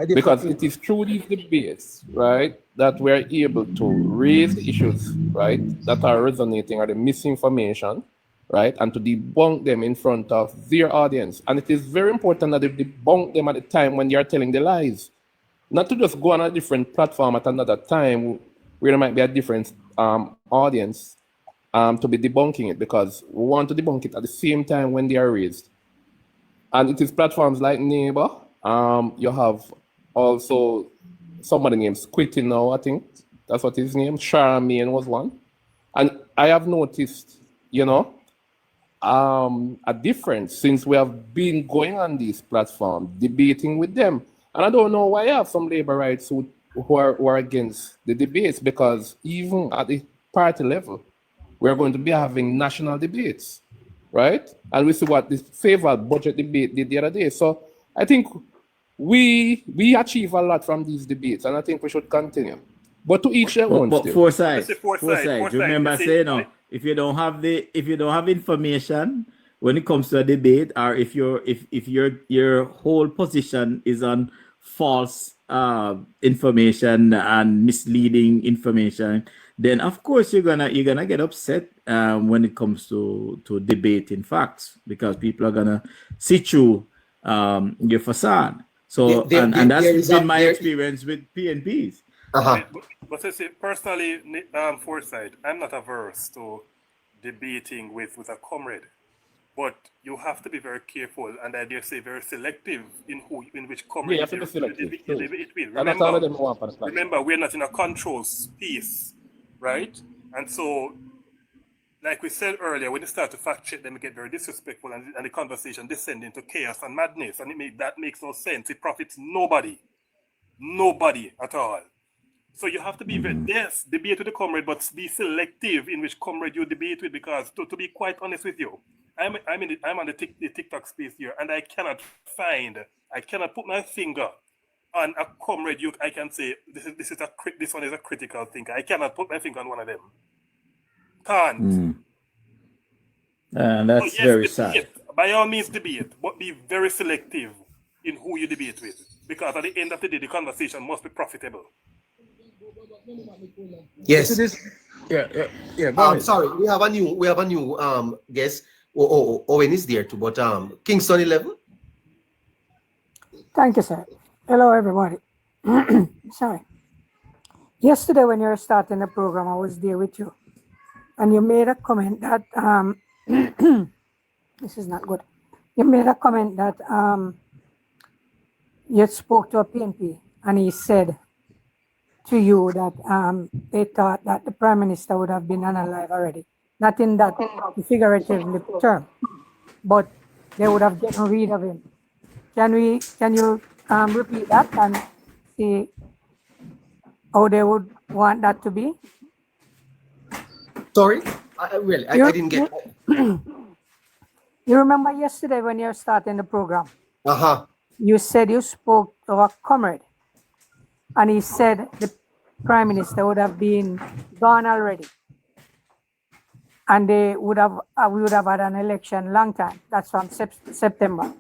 Because it is through these debates, right, that we're able to raise the issues, right, that are resonating or the misinformation, right, and to debunk them in front of their audience. And it is very important that they debunk them at the time when they are telling the lies. Not to just go on a different platform at another time where there might be a different audience to be debunking it, because we want to debunk it at the same time when they are raised. And it is platforms like Neighbor. You have also somebody named Squitty now, I think. That's what his name. Charmaine was one. And I have noticed, a difference since we have been going on these platforms, debating with them. And I don't know why I have some labor rights who are against the debates, because even at the party level, we're going to be having national debates, right? And we see what the favored budget debate did the other day. So I think we achieve a lot from these debates, and I think we should continue. But to each their own. But foresight. Foresight. You remember saying, if you don't have information when it comes to a debate, or if your whole position is on false information and misleading information, then of course you're gonna get upset when it comes to debating facts, because people are gonna see through your facade. So and that's been my experience with PNPs. But I say personally, Foresight, I'm not averse to debating with a comrade, but you have to be very careful, and I dare say very selective in which comrade you have to be selective. Remember, we're not in a control space, right? And so, like we said earlier, when you start to fact check them, it get very disrespectful, and the conversation descend into chaos and madness, and that makes no sense. It profits nobody at all. So you have to be debate with the comrade, but be selective in which comrade you debate with, because to be quite honest with you, I'm on the TikTok space here, and I cannot put my finger on a comrade I can say this one is a critical thinker. I cannot put my finger on one of them. Can't. And that's very sad. By all means debate, but be very selective in who you debate with, because at the end of the day, the conversation must be profitable. Yes. Yeah. Sorry, we have a new guest. Owen is there too, but Kingston 11. Thank you, sir. Hello, everybody. Sorry. Yesterday, when you were starting the program, I was there with you, and you made a comment that this is not good. You made a comment that you spoke to a PNP, and he said to you that they thought that the Prime Minister would have been unalive already. Not in that figurative term, but they would have gotten rid of him. Can you repeat that and see how they would want that to be? Sorry, I didn't get. You remember yesterday when you were starting the program? Uh-huh. You said you spoke to a comrade, and he said Prime Minister would have been gone already. And they would have, we would have had an election long time. That's from September.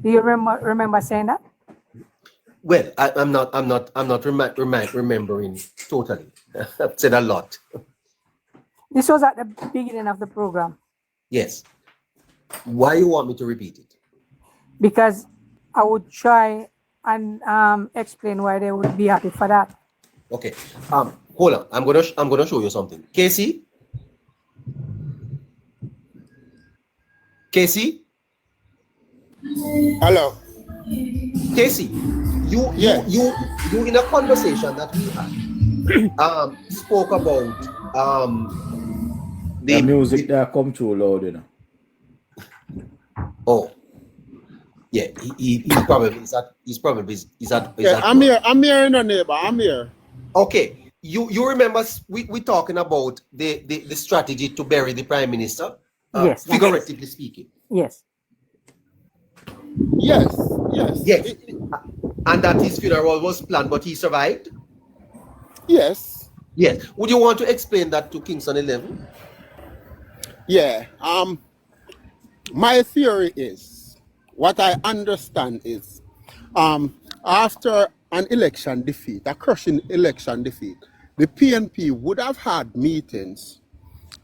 Do you remember saying that? Well, I'm not remembering totally. I've said a lot. This was at the beginning of the program. Yes. Why you want me to repeat it? Because I would try and explain why they would be happy for that. Okay. Hold on. I'm gonna show you something. Casey? Hello. Casey, you in a conversation that we had spoke about the music that come too loud, you know. Oh, yeah, he's probably at. Yeah, I'm here, no neighbor. I'm here. Okay, you remember we talking about the strategy to bury the prime minister? Yes. Figuratively speaking. Yes. Yes. And that his funeral was planned, but he survived? Yes. Yes. Would you want to explain that to Kingston 11? Yeah. My theory is, what I understand is, after an election defeat, a crushing election defeat, the PNP would have had meetings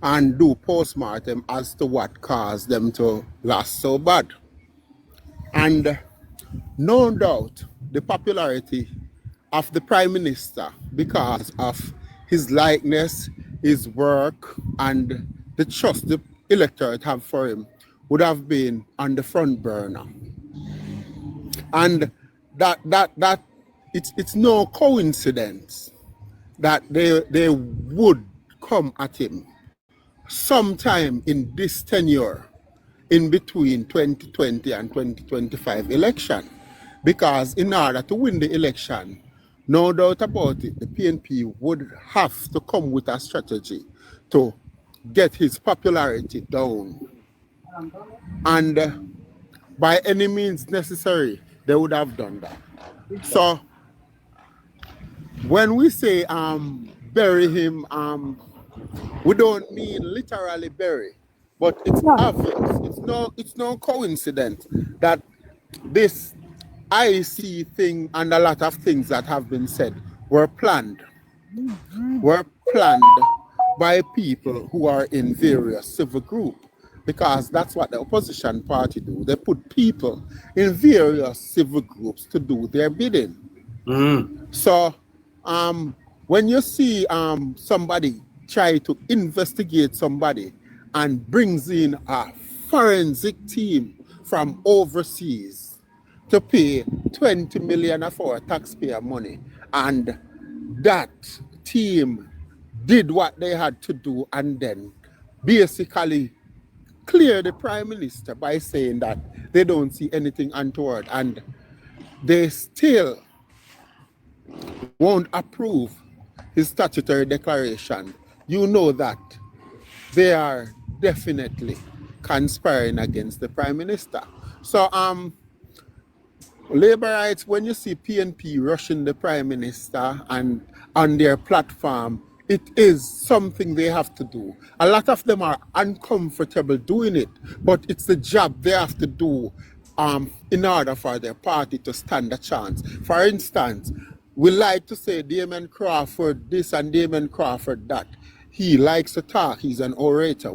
and do post-mortem as to what caused them to last so bad. And no doubt the popularity of the Prime Minister, because of his likeness, his work, and the trust the electorate have for him, would have been on the front burner. And that it's no coincidence that they would come at him sometime in this tenure, in between 2020 and 2025 election. Because in order to win the election, no doubt about it, the PNP would have to come with a strategy to get his popularity down. And by any means necessary, they would have done that. So when we say bury him, we don't mean literally bury, but it's obvious. It's no coincidence that this IC thing and a lot of things that have been said were planned by people who are in various civil groups, because that's what the opposition party do. They put people in various civil groups to do their bidding. So when you see somebody try to investigate somebody and brings in a forensic team from overseas to pay 20 million of our taxpayer money, and that team did what they had to do and then basically clear the prime minister by saying that they don't see anything untoward, and they still won't approve his statutory declaration, you know that they are definitely conspiring against the prime minister. So Laborites, when you see PNP rushing the prime minister and on their platform, it is something they have to do. A lot of them are uncomfortable doing it, but it's the job they have to do in order for their party to stand a chance. For instance, we like to say Damon Crawford this and Damon Crawford that. He likes to talk. He's an orator.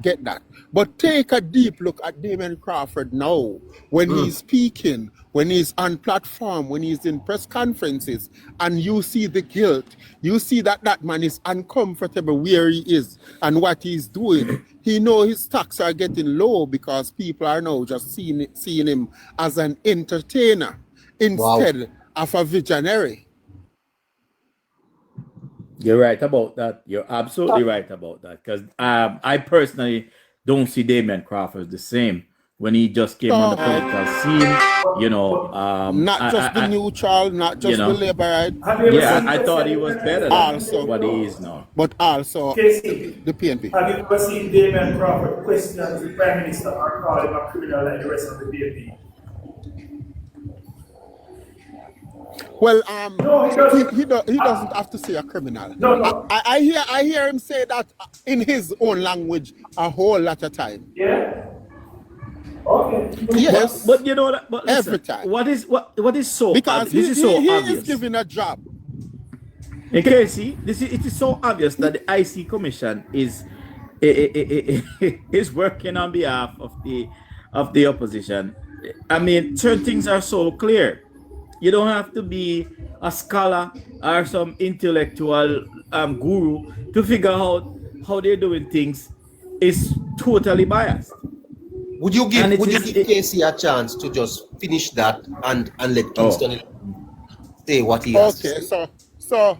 Get that. But take a deep look at Damon Crawford now. When he's speaking, when he's on platform, when he's in press conferences, and you see the guilt, you see that that man is uncomfortable where he is and what he's doing. He knows his stocks are getting low because people are now just seeing him as an entertainer instead of a visionary. You're right about that. You're absolutely right about that. Because I personally don't see Damien Crawford the same when he just came on the political scene. You know, not just the neutral, not just the Labourite. Yeah, I thought he was better than what he is now. But also Casey, the PNP. have you ever seen Damien Crawford question the Prime Minister or call him a criminal like the rest of the PNP? Well, he doesn't have to say a criminal. I hear him say that in his own language a whole lot of time. Yeah. Okay. Yes. But you know that. But listen, every time. What is so because this is so he obvious. is given a job. Okay, see, it is so obvious that the IC Commission is working on behalf of the opposition. I mean, certain things are so clear. You don't have to be a scholar or some intellectual guru to figure out how they're doing things is totally biased. Would you give Casey a chance to just finish that and let Kingston say what he has to say? So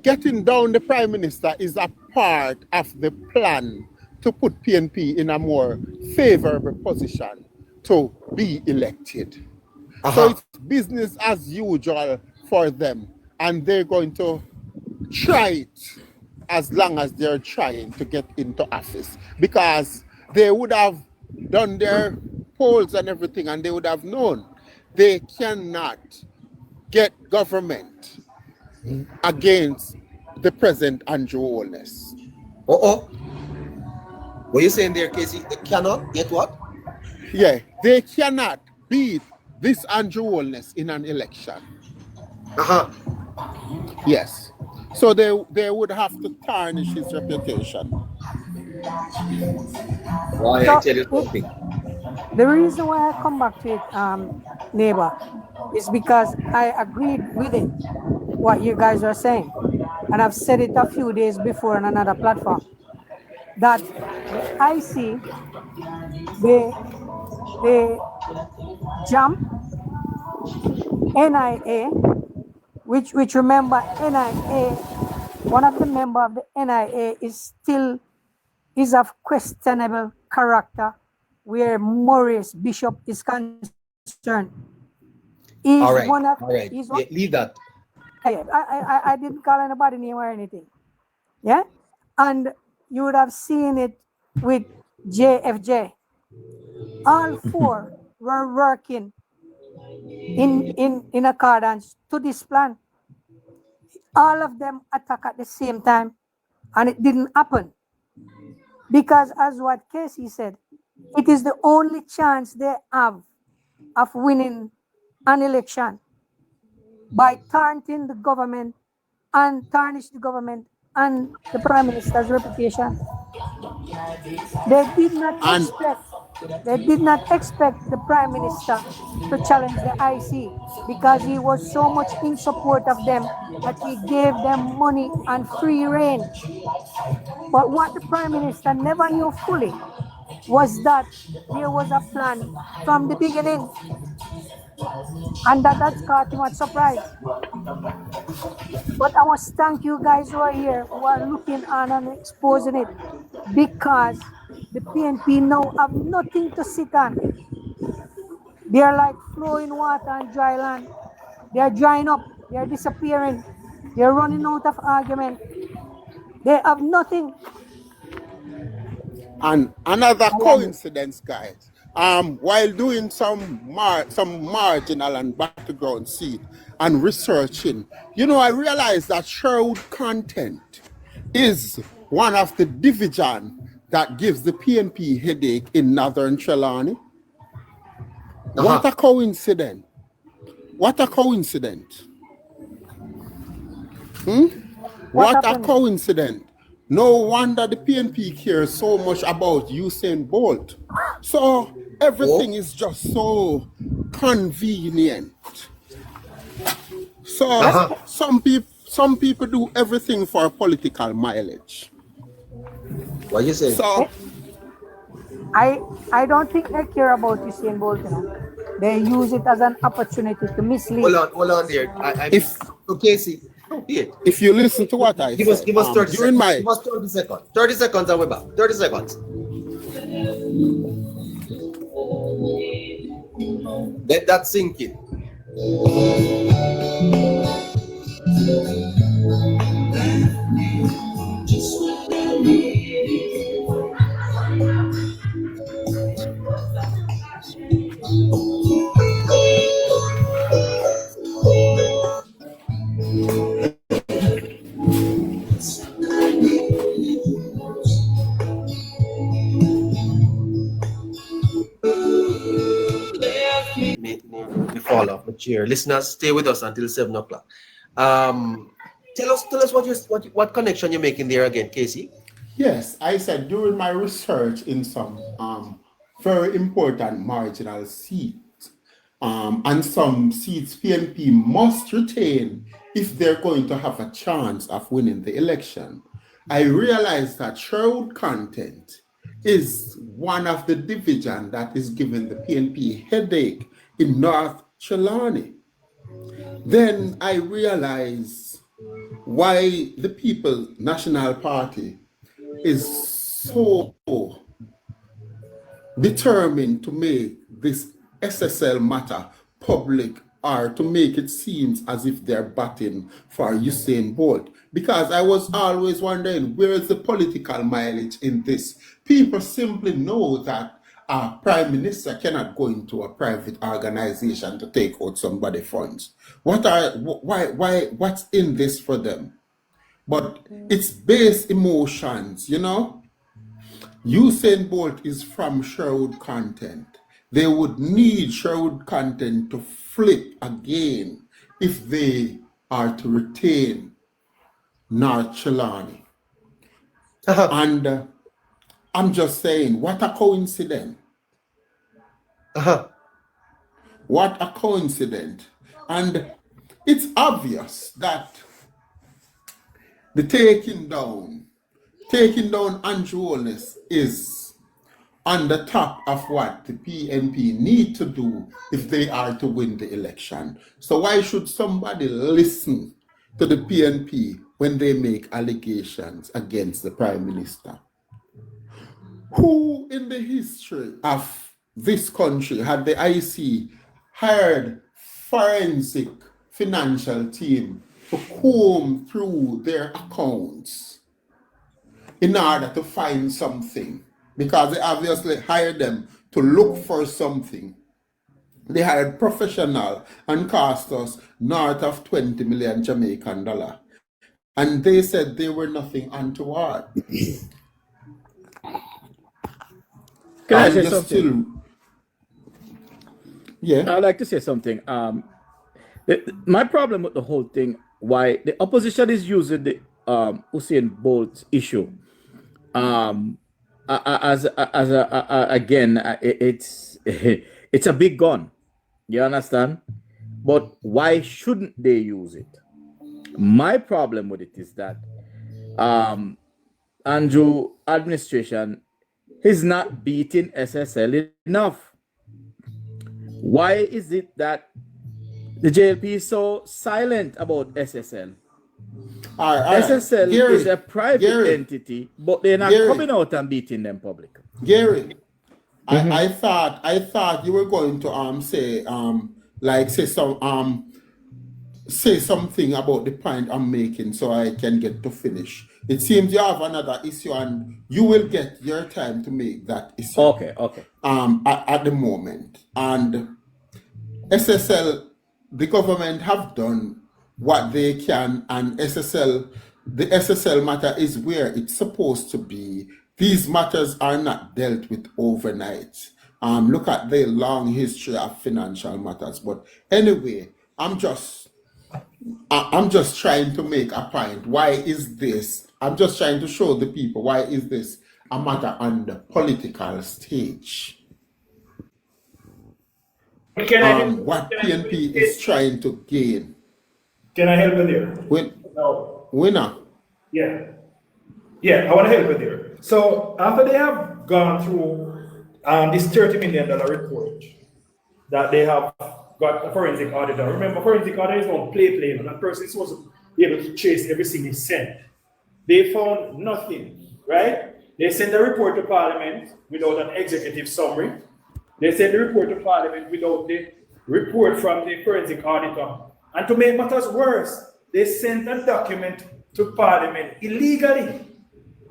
getting down the Prime Minister is a part of the plan to put PNP in a more favorable position to be elected. So it's business as usual for them, and they're going to try it as long as they're trying to get into office, because they would have done their polls and everything, and they would have known they cannot get government against the present Andrew Holness. What are you saying there, Casey? They cannot get what? Yeah, they cannot beat this Andrew Holness in an election. Yes. So they would have to tarnish his reputation. Why I tell you something? The reason why I come back to it, neighbor, is because I agreed with it, what you guys are saying. And I've said it a few days before on another platform, that I see they jump NIA, which remember NIA, one of the member of the NIA is of questionable character where Maurice Bishop is concerned. He's all right, one of, all right. He's one, leave that. I didn't call anybody name or anything. Yeah? And you would have seen it with JFJ. All four were working in accordance to this plan. All of them attack at the same time, and it didn't happen. Because as what Casey said, it is the only chance they have of winning an election by tarnishing the government and tarnish the government and the Prime Minister's reputation. They did not expect the Prime Minister to challenge the IC because he was so much in support of them that he gave them money and free rein. But what the Prime Minister never knew fully was that there was a plan from the beginning, and that's caught him at surprise. But I must thank you guys who are here, who are looking on and exposing it, because the PNP now have nothing to sit on. They are like flowing water on dry land. They are drying up. They are disappearing. They are running out of argument. They have nothing. And another coincidence, guys. While doing some marginal and background seed and researching, I realized that Sherwood content is one of the division that gives the PNP headache in Northern Trelawney. What a coincidence. What a coincidence. What a coincidence. No wonder the PNP cares so much about Usain Bolt. So everything is just so convenient. So some people do everything for political mileage. What you say? So I don't think they care about Usain Bolt. They use it as an opportunity to mislead. Hold on there. Casey. If you listen to what I said, give us 30 seconds. Give us 30 seconds. 30 seconds and we're back. 30 seconds. Let that sink in. Chair. Listeners, stay with us until 7 o'clock. Tell us what connection you're making there again, Casey. Yes, I said during my research in some very important marginal seats, and some seats PNP must retain if they're going to have a chance of winning the election. I realized that Sherwood content is one of the division that is giving the PNP headache in North Trelawney. Then I realized why the People's National Party is so determined to make this SSL matter public, or to make it seem as if they're batting for Usain Bolt. Because I was always wondering, where is the political mileage in this? People simply know that a prime minister cannot go into a private organization to take out somebody's funds. What's in this for them? But it's base emotions, you know? Usain Bolt is from Sherwood content. They would need Sherwood content to flip again if they are to retain North Trelawney. And I'm just saying, what a coincidence. What a coincidence. And it's obvious that the taking down Andrew Holness is on the top of what the PNP need to do if they are to win the election. So why should somebody listen to the PNP when they make allegations against the Prime Minister? Who in the history of this country had the IC hired forensic financial team to comb through their accounts in order to find something? Because they obviously hired them to look for something. They hired professional and cost us north of 20 million Jamaican dollar. And they said they were nothing untoward. Can I say something? Yeah. I'd like to say something. My problem with the whole thing, why the opposition is using the Usain Bolt issue again, it's a big gun. You understand? But why shouldn't they use it? My problem with it is that Andrew administration is not beating SSL enough. Why is it that the JLP is so silent about SSL? SSL is a private entity, but they're not coming out and beating them public. Gary, I thought you were going to say something about the point I'm making so I can get to finish. It seems you have another issue and you will get your time to make that issue. Okay. At the moment. And SSL, the government have done what they can, and the SSL matter is where it's supposed to be. These matters are not dealt with overnight. Look at the long history of financial matters. But anyway, I'm just trying to make a point. Why is this? I'm just trying to show the people why is this a matter on the political stage. What PNP is trying to gain. Can I help you there? Winner. Yeah, I want to help you there. So after they have gone through this $30 million report that they have got a forensic auditor. Remember, forensic auditors don't play, and that person is supposed to be able to trace every single cent. They found nothing, right? They sent the report to Parliament without an executive summary. They sent the report to Parliament without the report from the forensic auditor. And to make matters worse, they sent a document to Parliament illegally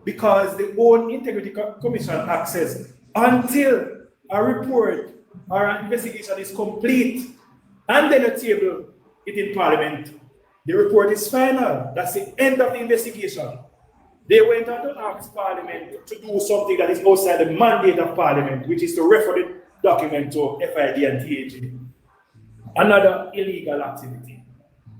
because the own Integrity Commission access until a report or an investigation is complete and then a table it in Parliament. The report is final. That's the end of the investigation. They went on to ask Parliament to do something that is outside the mandate of Parliament, which is to refer the document to FID and TAG. another illegal activity,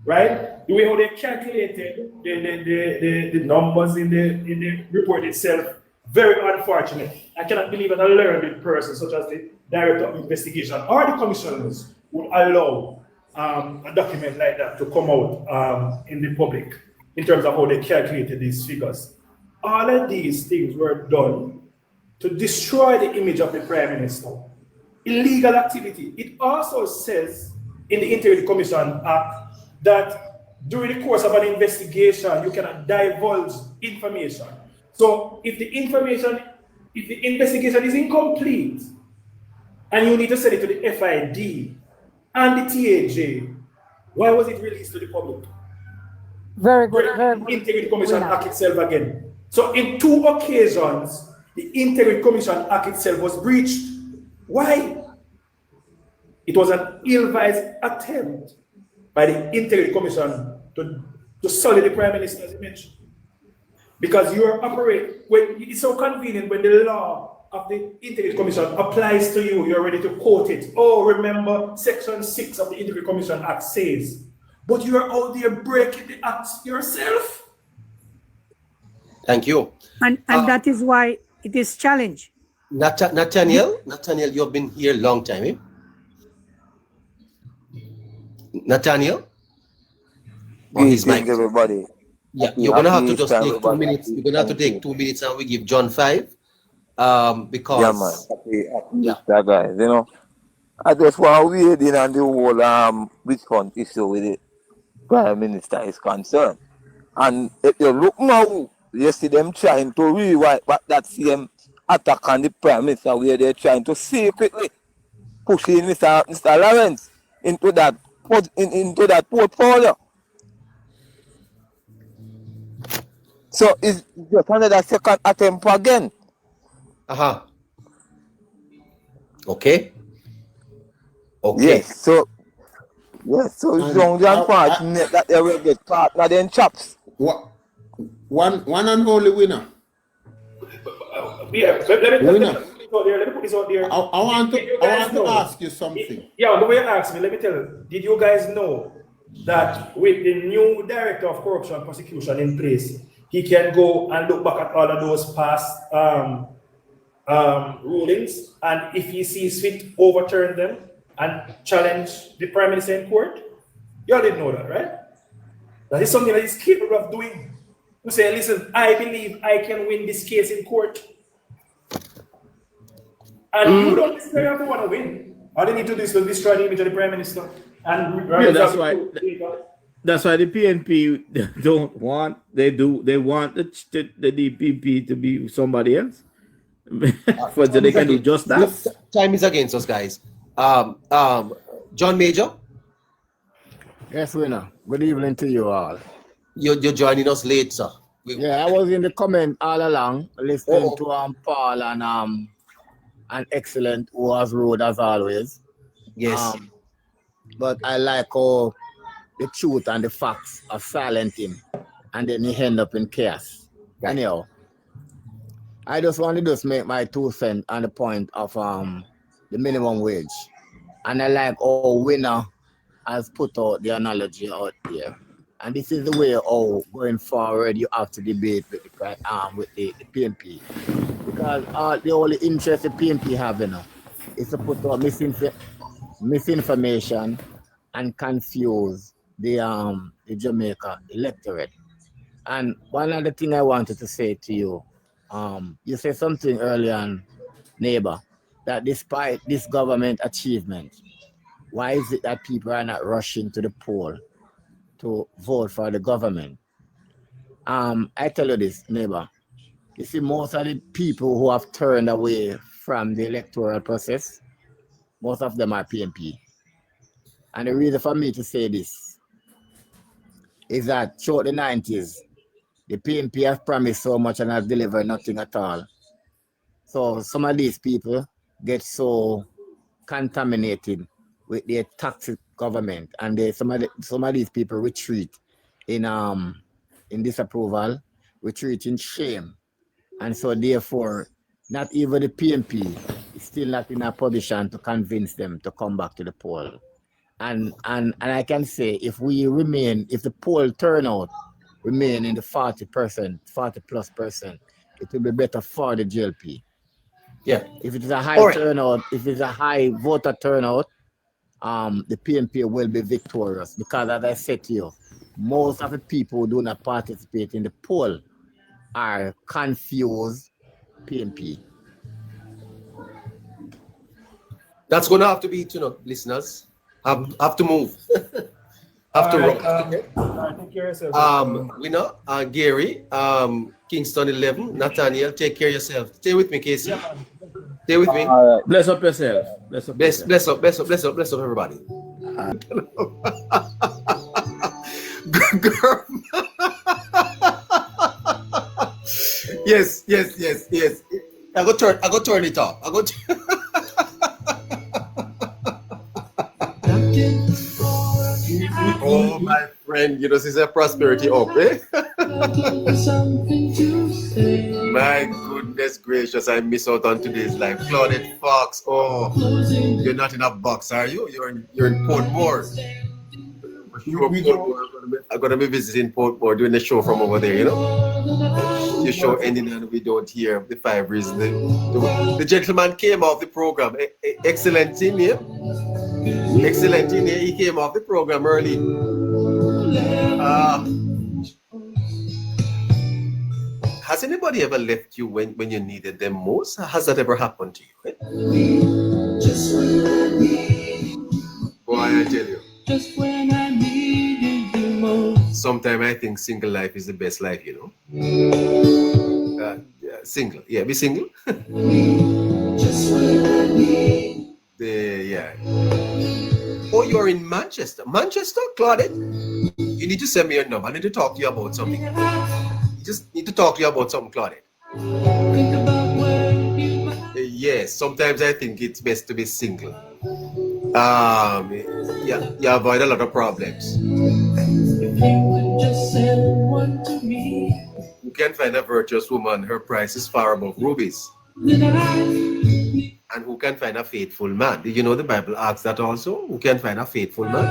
right? The way how they calculated the numbers in the report itself, very unfortunate. I cannot believe that a learned person such as the director of investigation or the commissioners would allow a document like that to come out in the public in terms of how they calculated these figures. All of these things were done to destroy the image of the Prime Minister. Illegal activity. It also says in the Integrity Commission Act that during the course of an investigation, you cannot divulge information. So if the investigation is incomplete and you need to send it to the FID and the TAJ, why was it released to the public? Very good. Very good. Integrity Commission Act itself again. So in 2 occasions, the Integrity Commission Act itself was breached. Why? It was an ill-advised attempt by the Integrity Commission to sully the Prime Minister's image. Because you are it's so convenient when the law of the Integrity Commission applies to you, you're ready to quote it. Oh, remember Section 6 of the Integrity Commission Act says, but you're out there breaking the act yourself. Thank you. And that is why it is challenged. Nathaniel, you've been here a long time, eh? Nathaniel? Thank everybody. Yeah, you're gonna have to just take 2 minutes. You're gonna have to take 2 minutes, and we give John 5. Because yeah, man. That guys, you know, I just want to wade in on the whole witch hunt issue with the Prime Minister is concerned. And if you look now, you see them trying to rewrite back that same attack on the Prime Minister where they're trying to secretly push in Mr. Lawrence into that portfolio. So it's just another second attempt again. Okay. Yes, so it's long John part that they will get partner then chops. One and only winner. Yeah, let me put this out there. I want to ask you something. Yeah, the way you ask me, let me tell you. Did you guys know that with the new director of corruption and prosecution in place, he can go and look back at all of those past rulings, and if he sees fit, overturn them and challenge the Prime Minister in court? You all didn't know that, right? That is something that he's capable of doing. You say, listen, I believe I can win this case in court. And you don't necessarily have to want to win. All they need to do is to destroy the image of the Prime Minister. And that's why the PNP don't want, they want the DPP to be somebody else. For they can do just that. Time is against us, guys. John Major? Yes, winner. Good evening to you all. You're joining us late, sir. Yeah, I was in the comment all along, listening to Paul and Excellent, who has ruled as always. Yes. But I like how the truth and the facts are silent him, and then he end up in chaos. Right. Anyhow, I just want to just make my 2 cents on the point of the minimum wage. And I like how Winner has put out the analogy out there. And this is the way how going forward you have to debate with the PNP. Because the only interest the PNP have is to put out misinformation and confuse the Jamaica electorate. And one other thing I wanted to say to you, you said something earlier on, neighbor, that despite this government achievement, why is it that people are not rushing to the poll to vote for the government? I tell you this, neighbor, you see most of the people who have turned away from the electoral process, most of them are PNP. And the reason for me to say this is that throughout the 90s, the PNP has promised so much and has delivered nothing at all. So some of these people get so contaminated with their toxic government, and some of these people retreat in disapproval, retreat in shame, and so therefore, not even the PNP is still not in a position to convince them to come back to the poll. And I can say if the poll turnout remain in the 40%, 40+%, it will be better for the JLP. Yeah. If it is a high turnout, if it's a high voter turnout, the PNP will be victorious because, as I said to you, most of the people who do not participate in the poll are confused PNP. That's going to have to be, listeners. Have to move. Have to run. Take care of yourself. Winner, Gary, Kingston 11, Nathaniel, take care of yourself. Stay with me, Casey. Stay with me. Bless up yourself. Bless up, everybody. Girl. Yes. I go turn it off. Oh, my friend, this is a prosperity up, eh? My goodness gracious, I miss out on today's live. Claudette Fox, you're not in a box, are you? You're in Portmore. I'm gonna be visiting Portmore, doing the show from over there, The show ending and we don't hear the 5 reasons. The gentleman came off the program. Excellent in here. He came off the program early. Has anybody ever left you when you needed them most? Has that ever happened to you? Boy, I tell you. Just when I needed you most. Sometimes I think single life is the best life, Single. Yeah, be single. Just when I need. Oh, you're in Manchester. Manchester, Claudette? You need to send me your number. I need to talk to you about something. Just need to talk to you about something, Claudette. Yes, sometimes I think it's best to be single. You avoid a lot of problems. You can find a virtuous woman, her price is far above rubies. And who can find a faithful man? Did you know the Bible asks that also? Who can find a faithful man?